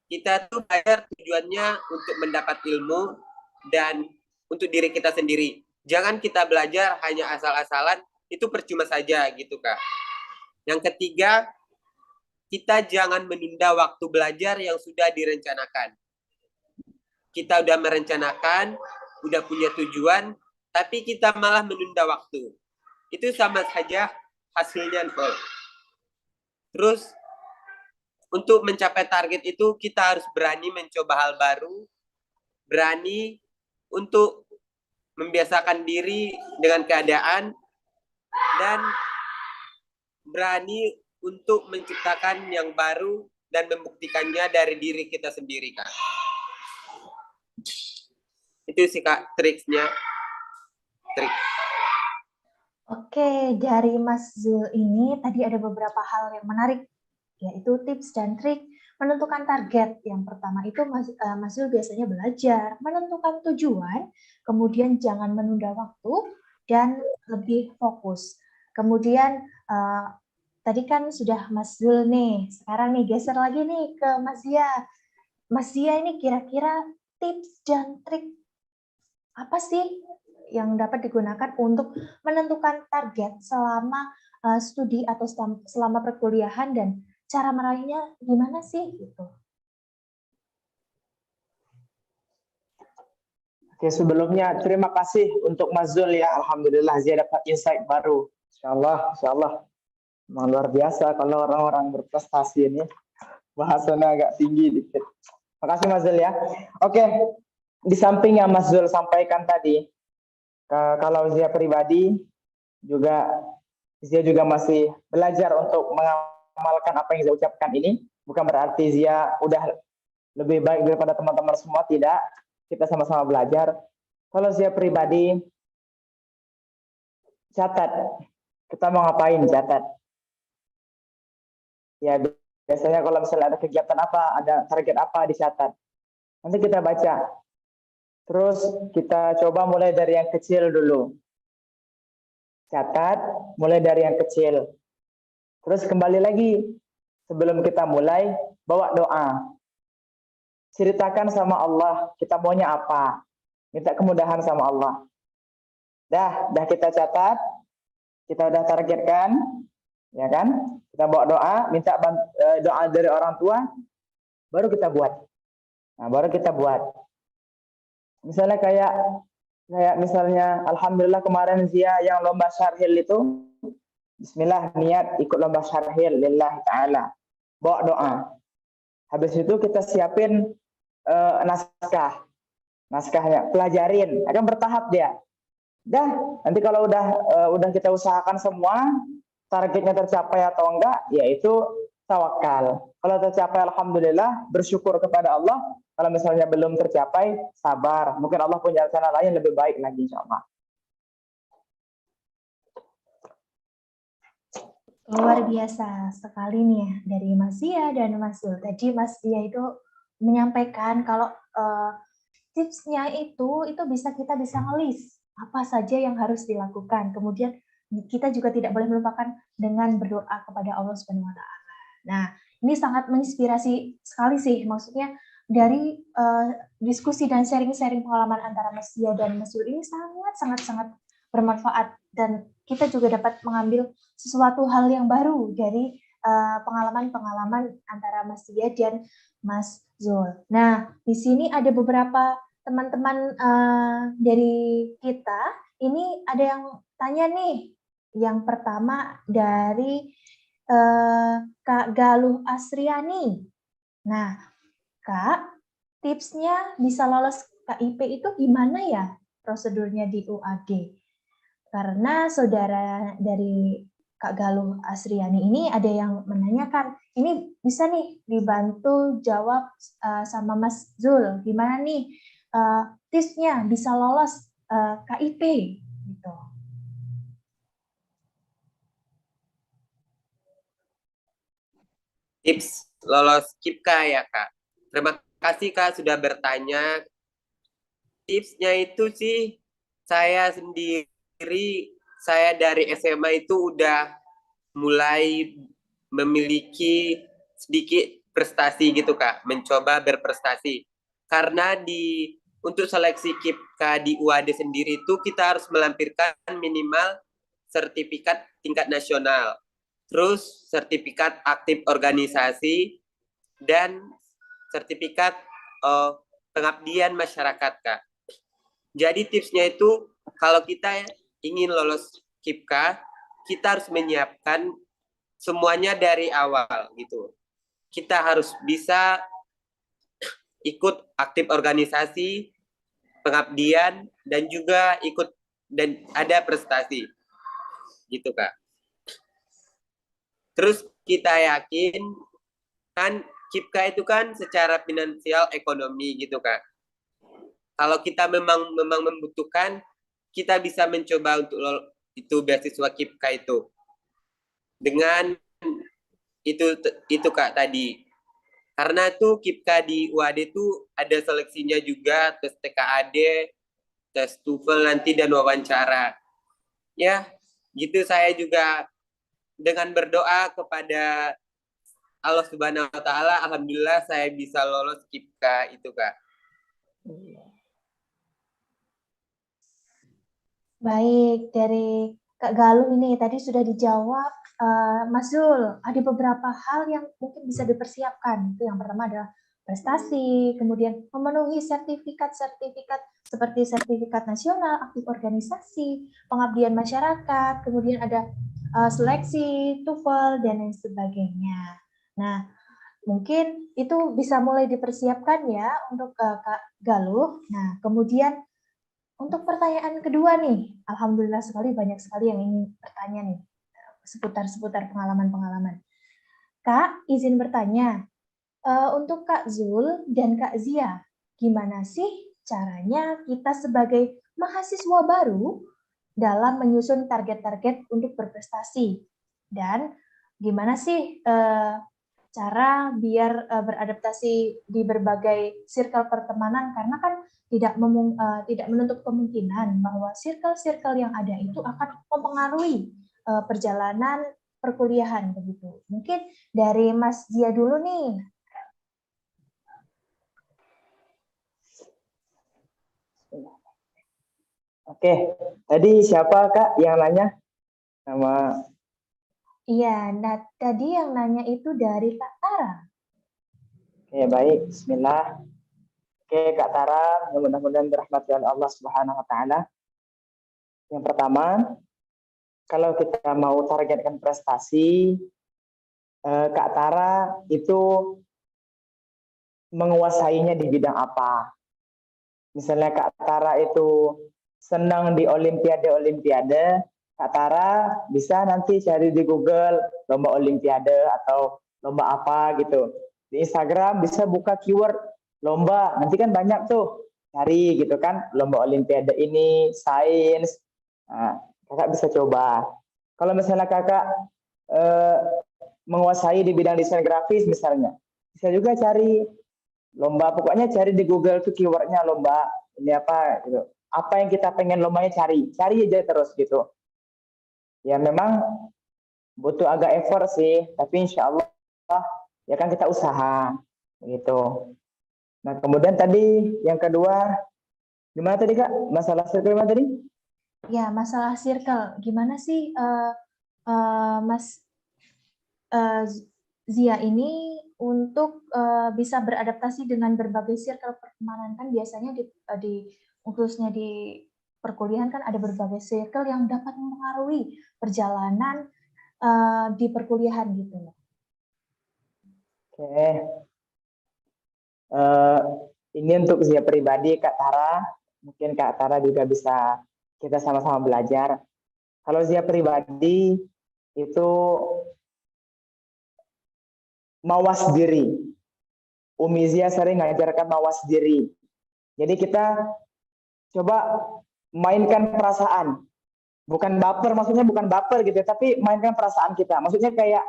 Kita tuh belajar tujuannya untuk mendapat ilmu dan untuk diri kita sendiri. Jangan kita belajar hanya asal-asalan, itu percuma saja gitu Kak. Yang ketiga, kita jangan menunda waktu belajar yang sudah direncanakan. Kita udah merencanakan, udah punya tujuan, tapi kita malah menunda waktu. Itu sama saja hasilnya nol. Terus untuk mencapai target itu kita harus berani mencoba hal baru, berani untuk membiasakan diri dengan keadaan, dan berani untuk menciptakan yang baru dan membuktikannya dari diri kita sendiri Kak. Itu sih Kak triknya. Trik. Oke, dari Mas Zul ini tadi ada beberapa hal yang menarik, yaitu tips dan trik menentukan target. Yang pertama itu Mas Zul biasanya belajar, menentukan tujuan, kemudian jangan menunda waktu, dan lebih fokus. Kemudian tadi kan sudah Mas Zul nih, sekarang nih geser lagi nih ke Mas Zia. Mas Zia ini kira-kira tips dan trik apa sih yang dapat digunakan untuk menentukan target selama studi atau selama perkuliahan dan cara meraihnya gimana sih gitu? Oke, sebelumnya terima kasih untuk Mas Zul ya. Alhamdulillah Zia dapat insight baru. Insya Allah. Memang luar biasa kalau orang-orang berprestasi ini. Bahasanya agak tinggi dikit. Terima kasih Mas Zul ya. Oke, di samping yang Mas Zul sampaikan tadi, kalau Zia pribadi juga Zia juga masih belajar untuk mengamalkan apa yang Zia ucapkan ini. Bukan berarti Zia udah lebih baik daripada teman-teman semua, tidak. Kita sama-sama belajar. Kalau Zia pribadi, catat. Kita mau ngapain, catat. Ya, biasanya kalau misalnya ada kegiatan apa, ada target apa, dicatat. Nanti kita baca. Terus kita coba mulai dari yang kecil dulu. Catat, mulai dari yang kecil. Terus kembali lagi, sebelum kita mulai, bawa doa. Ceritakan sama Allah, kita maunya apa. Minta kemudahan sama Allah. Dah kita catat, kita udah targetkan, ya kan? Kita bawa doa, minta doa dari orang tua, baru kita buat. Nah, baru kita buat. Misalnya kayak misalnya alhamdulillah kemarin Zia yang lomba syarhil itu, bismillah niat ikut lomba syarhil lillahi ta'ala. Bawa doa. Habis itu kita siapin naskahnya, pelajarin, akan bertahap dia. Nanti kalau udah kita usahakan semua, targetnya tercapai atau enggak, yaitu tawakal. Kalau tercapai alhamdulillah, bersyukur kepada Allah. Kalau misalnya belum tercapai, sabar. Mungkin Allah punya rencana lain lebih baik lagi insyaallah. Luar biasa sekali nih ya dari Mas Zia dan Mas Zul. Tadi Mas Zia itu menyampaikan kalau tipsnya itu bisa ngelis apa saja yang harus dilakukan. Kemudian kita juga tidak boleh melupakan dengan berdoa kepada Allah Subhanahu wa taala. Nah, ini sangat menginspirasi sekali sih. Maksudnya dari diskusi dan sharing-sharing pengalaman antara Mas Zia dan Mas Zul ini sangat bermanfaat dan kita juga dapat mengambil sesuatu hal yang baru dari pengalaman-pengalaman antara Mas Zia dan Mas Zul. Nah, di sini ada beberapa teman-teman dari kita, ini ada yang tanya nih. Yang pertama dari Kak Galuh Asriani. Nah, Kak, tipsnya bisa lolos KIP itu gimana ya prosedurnya di UAD? Karena saudara dari Kak Galuh Asriani ini ada yang menanyakan, ini bisa nih dibantu jawab sama Mas Zul, gimana nih tipsnya bisa lolos KIP gitu. Tips lolos KIPKA ya Kak. Terima kasih Kak sudah bertanya. Tipsnya itu sih saya sendiri, saya dari SMA itu udah mulai memiliki sedikit prestasi gitu Kak, mencoba berprestasi. Karena untuk seleksi KIPKA di UAD sendiri itu kita harus melampirkan minimal sertifikat tingkat nasional, terus sertifikat aktif organisasi, dan sertifikat pengabdian masyarakat Kak. Jadi tipsnya itu kalau kita ingin lolos KIPKA, kita harus menyiapkan semuanya dari awal gitu. Kita harus bisa ikut aktif organisasi, pengabdian, dan juga ikut dan ada prestasi gitu Kak. Terus kita yakin kan KIPKA itu kan secara finansial ekonomi gitu Kak. Kalau kita memang membutuhkan, kita bisa mencoba untuk itu beasiswa KIPKA itu. Dengan itu Kak tadi. Karena tuh KIPKA di UAD tuh ada seleksinya juga, tes TKAD, tes TOEFL nanti dan wawancara. Ya, gitu saya juga dengan berdoa kepada Allah Subhanahu wa taala, alhamdulillah saya bisa lolos KIPKA itu Kak. Baik, dari Kak Galuh ini tadi sudah dijawab. Mas Zul, ada beberapa hal yang mungkin bisa dipersiapkan. Itu yang pertama adalah prestasi, kemudian memenuhi sertifikat-sertifikat seperti sertifikat nasional, aktif organisasi, pengabdian masyarakat, kemudian ada seleksi, TOEFL, dan lain sebagainya. Nah, mungkin itu bisa mulai dipersiapkan ya untuk Kak Galuh. Nah, kemudian untuk pertanyaan kedua nih, alhamdulillah sekali banyak sekali yang ingin bertanya nih seputar pengalaman-pengalaman. Kak, izin bertanya, untuk Kak Zul dan Kak Zia, gimana sih caranya kita sebagai mahasiswa baru dalam menyusun target-target untuk berprestasi? Dan gimana sih cara biar beradaptasi di berbagai circle pertemanan, karena kan tidak menutup kemungkinan bahwa circle-circle yang ada itu akan mempengaruhi perjalanan perkuliahan begitu. Mungkin dari Mas Zia dulu nih. Oke, tadi siapa Kak yang nanya? Nama. Iya, nah tadi yang nanya itu dari Kak Tara. Oke, baik. Bismillah. Oke, Kak Tara, mudah-mudahan dirahmati oleh Allah Subhanahu wa taala. Yang pertama, kalau kita mau targetkan prestasi, Kak Tara itu menguasainya di bidang apa? Misalnya Kak Tara itu senang di olimpiade, Kak Tara bisa nanti cari di Google lomba olimpiade atau lomba apa gitu. Di Instagram bisa buka keyword lomba, nanti kan banyak tuh cari gitu kan, lomba olimpiade ini, sains. Nah, kakak bisa coba. Kalau misalnya kakak eh, menguasai di bidang desain grafis misalnya, bisa juga cari lomba, pokoknya cari di Google tuh keywordnya lomba ini apa gitu, apa yang kita pengen lombanya, cari aja terus gitu. Ya memang butuh agak effort sih, tapi insya Allah ya kan kita usaha gitu. Nah kemudian tadi yang kedua gimana tadi Kak, masalah circle gimana tadi? Ya, masalah circle. Gimana sih Mas Zia ini untuk bisa beradaptasi dengan berbagai circle pertemanan? Kan biasanya khususnya di perkuliahan kan ada berbagai circle yang dapat mempengaruhi perjalanan di perkuliahan gitu loh. Oke. Ini untuk Zia pribadi Kak Tara, mungkin Kak Tara juga bisa kita sama-sama belajar. Kalau Zia pribadi itu mawas diri. Umi Zia sering ngajarkan mawas diri. Jadi kita coba mainkan perasaan. Bukan baper, maksudnya bukan baper gitu, tapi mainkan perasaan kita. Maksudnya kayak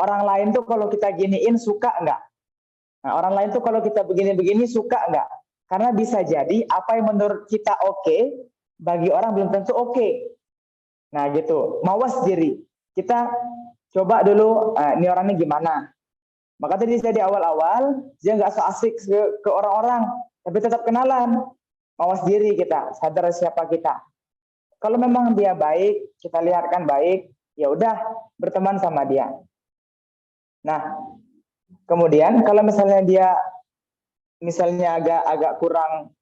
orang lain tuh kalau kita giniin suka nggak? Nah, orang lain tuh kalau kita begini-begini suka nggak? Karena bisa jadi apa yang menurut kita oke, bagi orang belum tentu oke. Nah gitu, mawas diri. Kita coba dulu, ini orangnya gimana. Maka tadi saya di awal-awal, dia nggak so asik ke orang-orang, tapi tetap kenalan. Mawas diri kita, sadar siapa kita. Kalau memang dia baik, kita lihatkan baik, ya udah berteman sama dia. Nah, kemudian kalau misalnya dia misalnya agak kurang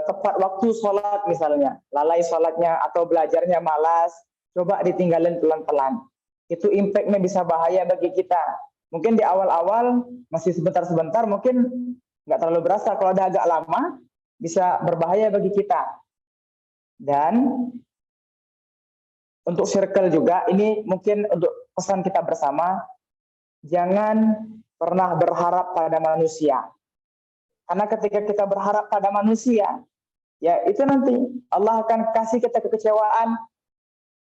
tepat waktu sholat misalnya, lalai sholatnya atau belajarnya malas, coba ditinggalin pelan-pelan. Itu impact-nya bisa bahaya bagi kita. Mungkin di awal-awal masih sebentar-sebentar, mungkin nggak terlalu berasa. Kalau udah agak lama, bisa berbahaya bagi kita. Dan untuk circle juga, ini mungkin untuk pesan kita bersama, jangan pernah berharap pada manusia. Karena ketika kita berharap pada manusia, ya itu nanti Allah akan kasih kita kekecewaan,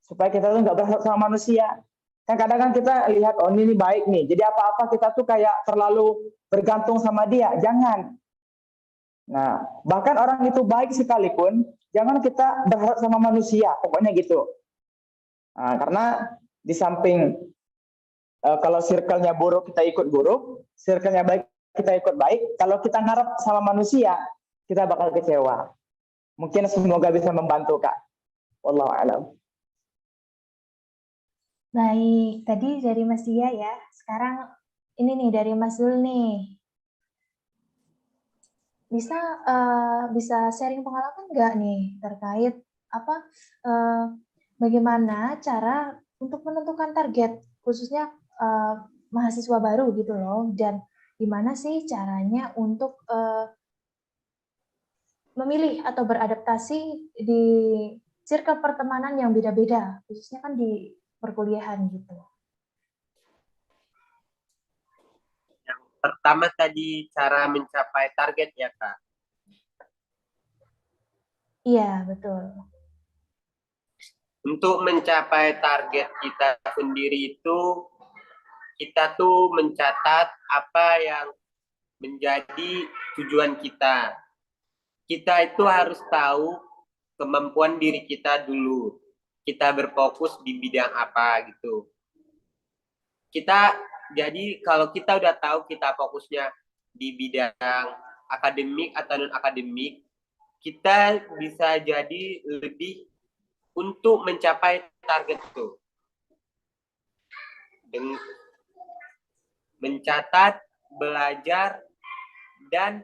supaya kita tuh nggak berharap sama manusia. Kan kadang kan kita lihat, oh ini baik nih, jadi apa-apa kita tuh kayak terlalu bergantung sama dia. Jangan. Nah, bahkan orang itu baik sekalipun, jangan kita berharap sama manusia, pokoknya gitu. Nah, karena di samping kalau circle-nya buruk kita ikut buruk, circle-nya baik kita ikut baik. Kalau kita ngarep sama manusia, kita bakal kecewa. Mungkin semoga bisa membantu Kak. Wallahu a'lam. Baik, tadi dari Mas Zia ya. Sekarang ini nih dari Mas Zul nih. Bisa sharing pengalaman nggak nih terkait apa bagaimana cara untuk menentukan target khususnya mahasiswa baru gitu loh, dan gimana sih caranya untuk memilih atau beradaptasi di circle pertemanan yang beda-beda, khususnya kan di perkuliahan gitu. Pertama tadi cara mencapai target ya Kak. Iya, betul. Untuk mencapai target kita sendiri itu, kita tuh mencatat apa yang menjadi tujuan kita. Kita itu harus tahu kemampuan diri kita dulu. Kita berfokus di bidang apa gitu. Jadi kalau kita udah tahu kita fokusnya di bidang akademik atau non akademik, kita bisa jadi lebih untuk mencapai target itu. Dengan mencatat, belajar, dan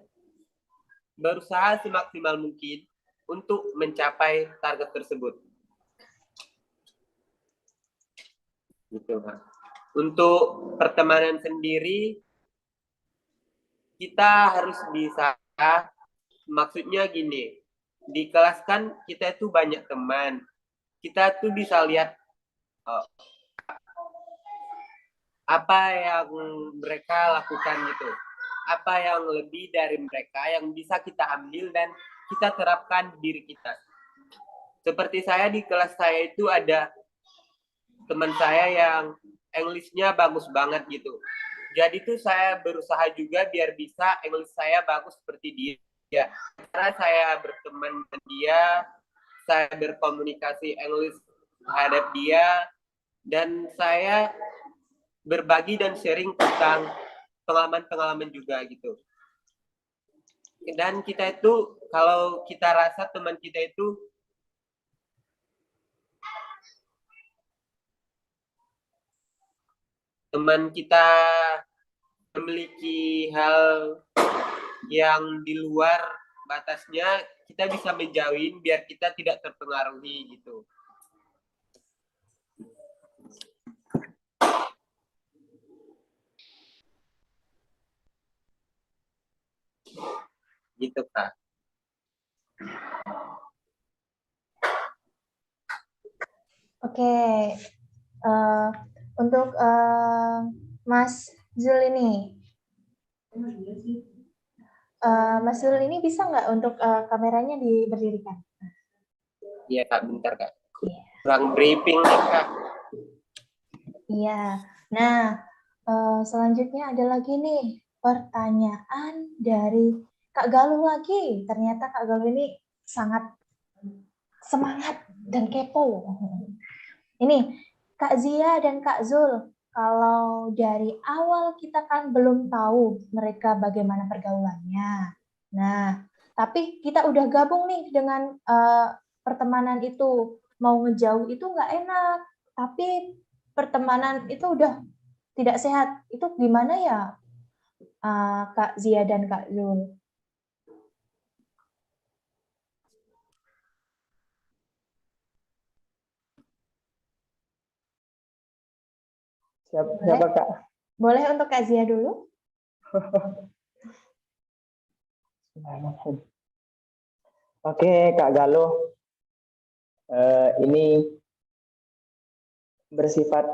berusaha semaksimal mungkin untuk mencapai target tersebut. Gitu, Pak. Untuk pertemanan sendiri, kita harus bisa, maksudnya gini, di kelas kan kita itu banyak teman, kita tuh bisa lihat apa yang mereka lakukan gitu, apa yang lebih dari mereka yang bisa kita ambil dan kita terapkan di diri kita. Seperti saya di kelas saya itu ada teman saya yang English-nya bagus banget gitu. Jadi tuh saya berusaha juga biar bisa English saya bagus seperti dia. Karena saya berteman dengan dia, saya berkomunikasi English terhadap dia, dan saya berbagi dan sharing tentang pengalaman-pengalaman juga gitu. Dan kita itu, kalau kita rasa teman kita itu memiliki hal yang di luar batasnya, kita bisa menjauhin biar kita tidak terpengaruhi gitu. Gitu, Kak. Oke, untuk Mas Zul ini, Mas Zul ini bisa nggak untuk kameranya diberdirikan? Iya, Kak, bentar, Kak. Iya. Kurang briefing nih, Kak. Iya. Nah, selanjutnya ada lagi nih pertanyaan dari Kak Galuh lagi. Ternyata Kak Galuh ini sangat semangat dan kepo. Ini Kak Zia dan Kak Zul, kalau dari awal kita kan belum tahu mereka bagaimana pergaulannya. Nah, tapi kita udah gabung nih dengan pertemanan itu. Mau ngejauh itu nggak enak, tapi pertemanan itu udah tidak sehat. Itu gimana ya, Kak Zia dan Kak Zul? Siapa Kak? Boleh untuk Kak Zia dulu? Oke, Kak Galuh, ini bersifat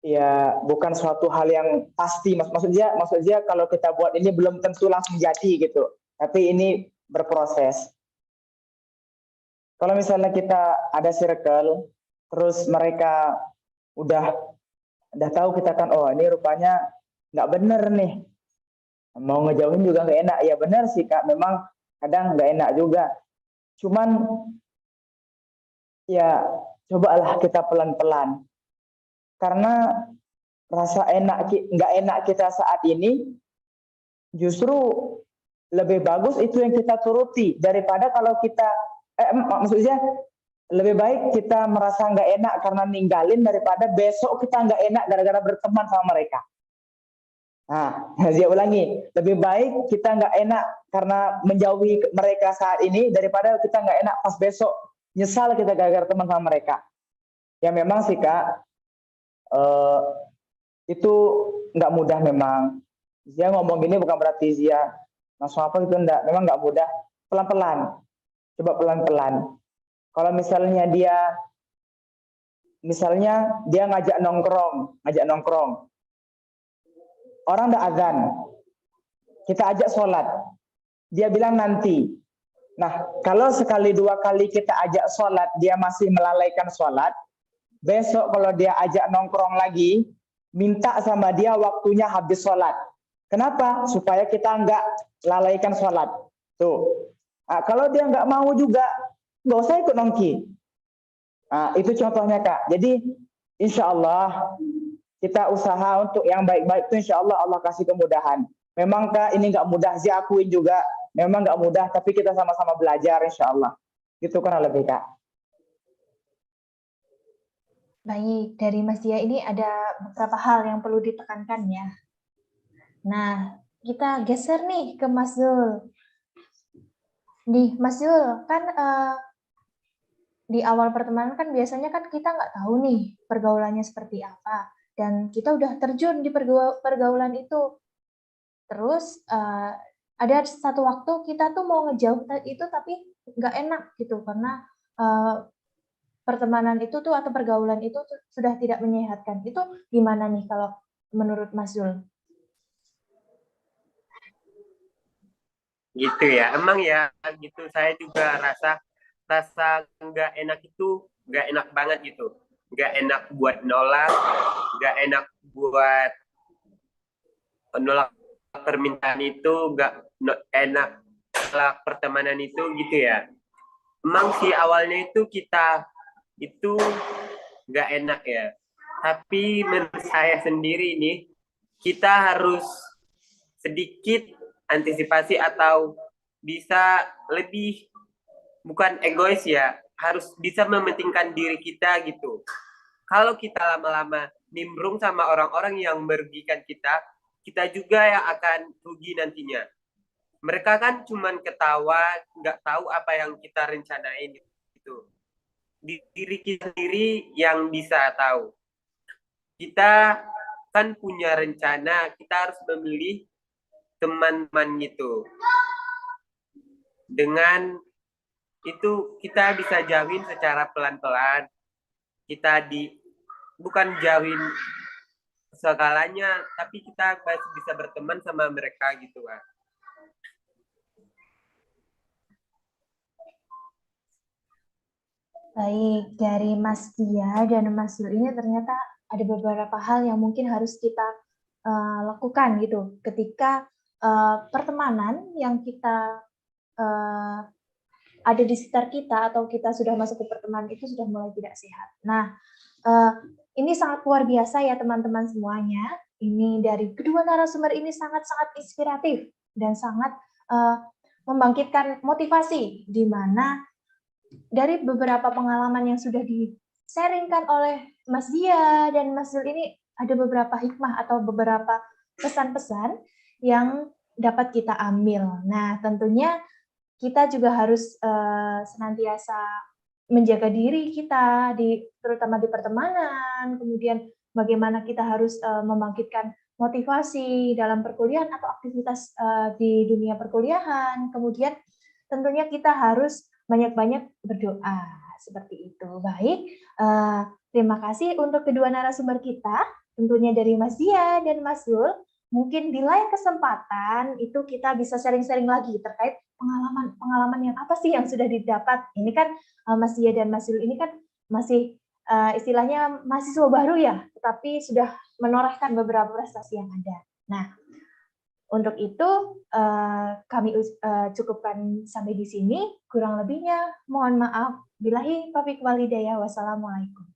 ya bukan suatu hal yang pasti. Maksudnya kalau kita buat ini belum tentu langsung jadi gitu. Tapi ini berproses. Kalau misalnya kita ada circle, terus mereka udah tahu kita kan, oh ini rupanya nggak bener nih, mau ngejauhin juga nggak enak. Ya bener sih Kak, memang kadang nggak enak juga. Cuman ya cobalah kita pelan-pelan. Karena rasa nggak enak kita saat ini justru lebih bagus itu yang kita turuti daripada kalau kita maksudnya lebih baik kita merasa nggak enak karena ninggalin daripada besok kita nggak enak gara-gara berteman sama mereka. Nah, saya ulangi, lebih baik kita nggak enak karena menjauhi mereka saat ini daripada kita nggak enak pas besok nyesal kita gara-gara teman sama mereka. Ya memang sih Kak, itu nggak mudah memang. Dia ngomong gini bukan berarti dia langsung apa gitu, enggak. Memang nggak mudah. Pelan-pelan. Coba pelan-pelan. Kalau misalnya dia ngajak nongkrong. Orang udah azan. Kita ajak sholat. Dia bilang nanti. Nah, kalau sekali dua kali kita ajak sholat, dia masih melalaikan sholat. Besok kalau dia ajak nongkrong lagi, minta sama dia waktunya habis sholat. Kenapa? Supaya kita nggak lalaikan sholat. Tuh. Nah, kalau dia nggak mau juga, nggak usah ikut nongki. Nah, itu contohnya Kak. Jadi insya Allah kita usaha untuk yang baik-baik itu insya Allah Allah kasih kemudahan. Memang Kak ini nggak mudah, saya akuin juga. Memang nggak mudah, tapi kita sama-sama belajar insya Allah. Gitu kan lebih Kak. Baik, dari Mas Dia ini ada beberapa hal yang perlu ditekankan ya. Nah, kita geser nih ke Mas Zul. Nih, Mas Zul, kan di awal pertemanan kan biasanya kan kita nggak tahu nih pergaulannya seperti apa. Dan kita udah terjun di pergaulan itu. Terus ada satu waktu kita tuh mau ngejauh itu tapi nggak enak gitu karena pertemanan itu tuh atau pergaulan itu tuh sudah tidak menyehatkan. Itu gimana nih kalau menurut Mas Zul? Gitu ya, emang ya gitu. Saya juga rasa nggak enak itu nggak enak banget gitu. nggak enak buat nolak, nggak enak buat nolak permintaan itu, nggak enak nolak pertemanan itu gitu ya. Emang sih awalnya itu kita itu nggak enak ya. Tapi menurut saya sendiri ini, kita harus sedikit antisipasi atau bisa lebih, bukan egois ya, harus bisa mementingkan diri kita gitu. Kalau kita lama-lama nimbrung sama orang-orang yang merugikan kita, kita juga yang akan rugi nantinya. Mereka kan cuman ketawa, nggak tahu apa yang kita rencanain gitu. Diri kita sendiri yang bisa tahu. Kita kan punya rencana, kita harus memilih teman-teman gitu. Dengan itu kita bisa jauhin secara pelan-pelan. Kita bukan jauhin segalanya, tapi kita masih bisa berteman sama mereka gitu kan. Baik, dari Mas Dia dan Mas Zul ini ternyata ada beberapa hal yang mungkin harus kita lakukan gitu ketika pertemanan yang kita ada di sekitar kita atau kita sudah masuk ke pertemanan itu sudah mulai tidak sehat. Nah, ini sangat luar biasa ya teman-teman semuanya. Ini dari kedua narasumber ini sangat-sangat inspiratif dan sangat membangkitkan motivasi, di mana dari beberapa pengalaman yang sudah di-sharingkan oleh Mas Dia dan Mas Zul ini ada beberapa hikmah atau beberapa pesan-pesan yang dapat kita ambil. Nah, tentunya kita juga harus senantiasa menjaga diri kita, terutama di pertemanan, kemudian bagaimana kita harus membangkitkan motivasi dalam perkuliahan atau aktivitas di dunia perkuliahan, kemudian tentunya kita harus banyak-banyak berdoa, seperti itu. Baik, terima kasih untuk kedua narasumber kita, tentunya dari Mas Dia dan Mas Zul. Mungkin di lain kesempatan itu kita bisa sharing-sharing lagi terkait pengalaman yang apa sih yang sudah didapat. Ini kan Mas Dia dan Mas Zul ini kan masih istilahnya mahasiswa baru ya, tetapi sudah menorehkan beberapa prestasi yang ada. Nah, untuk itu kami cukupkan sampai di sini. Kurang lebihnya mohon maaf. Billahi taufiq wal hidayah. Wassalamualaikum.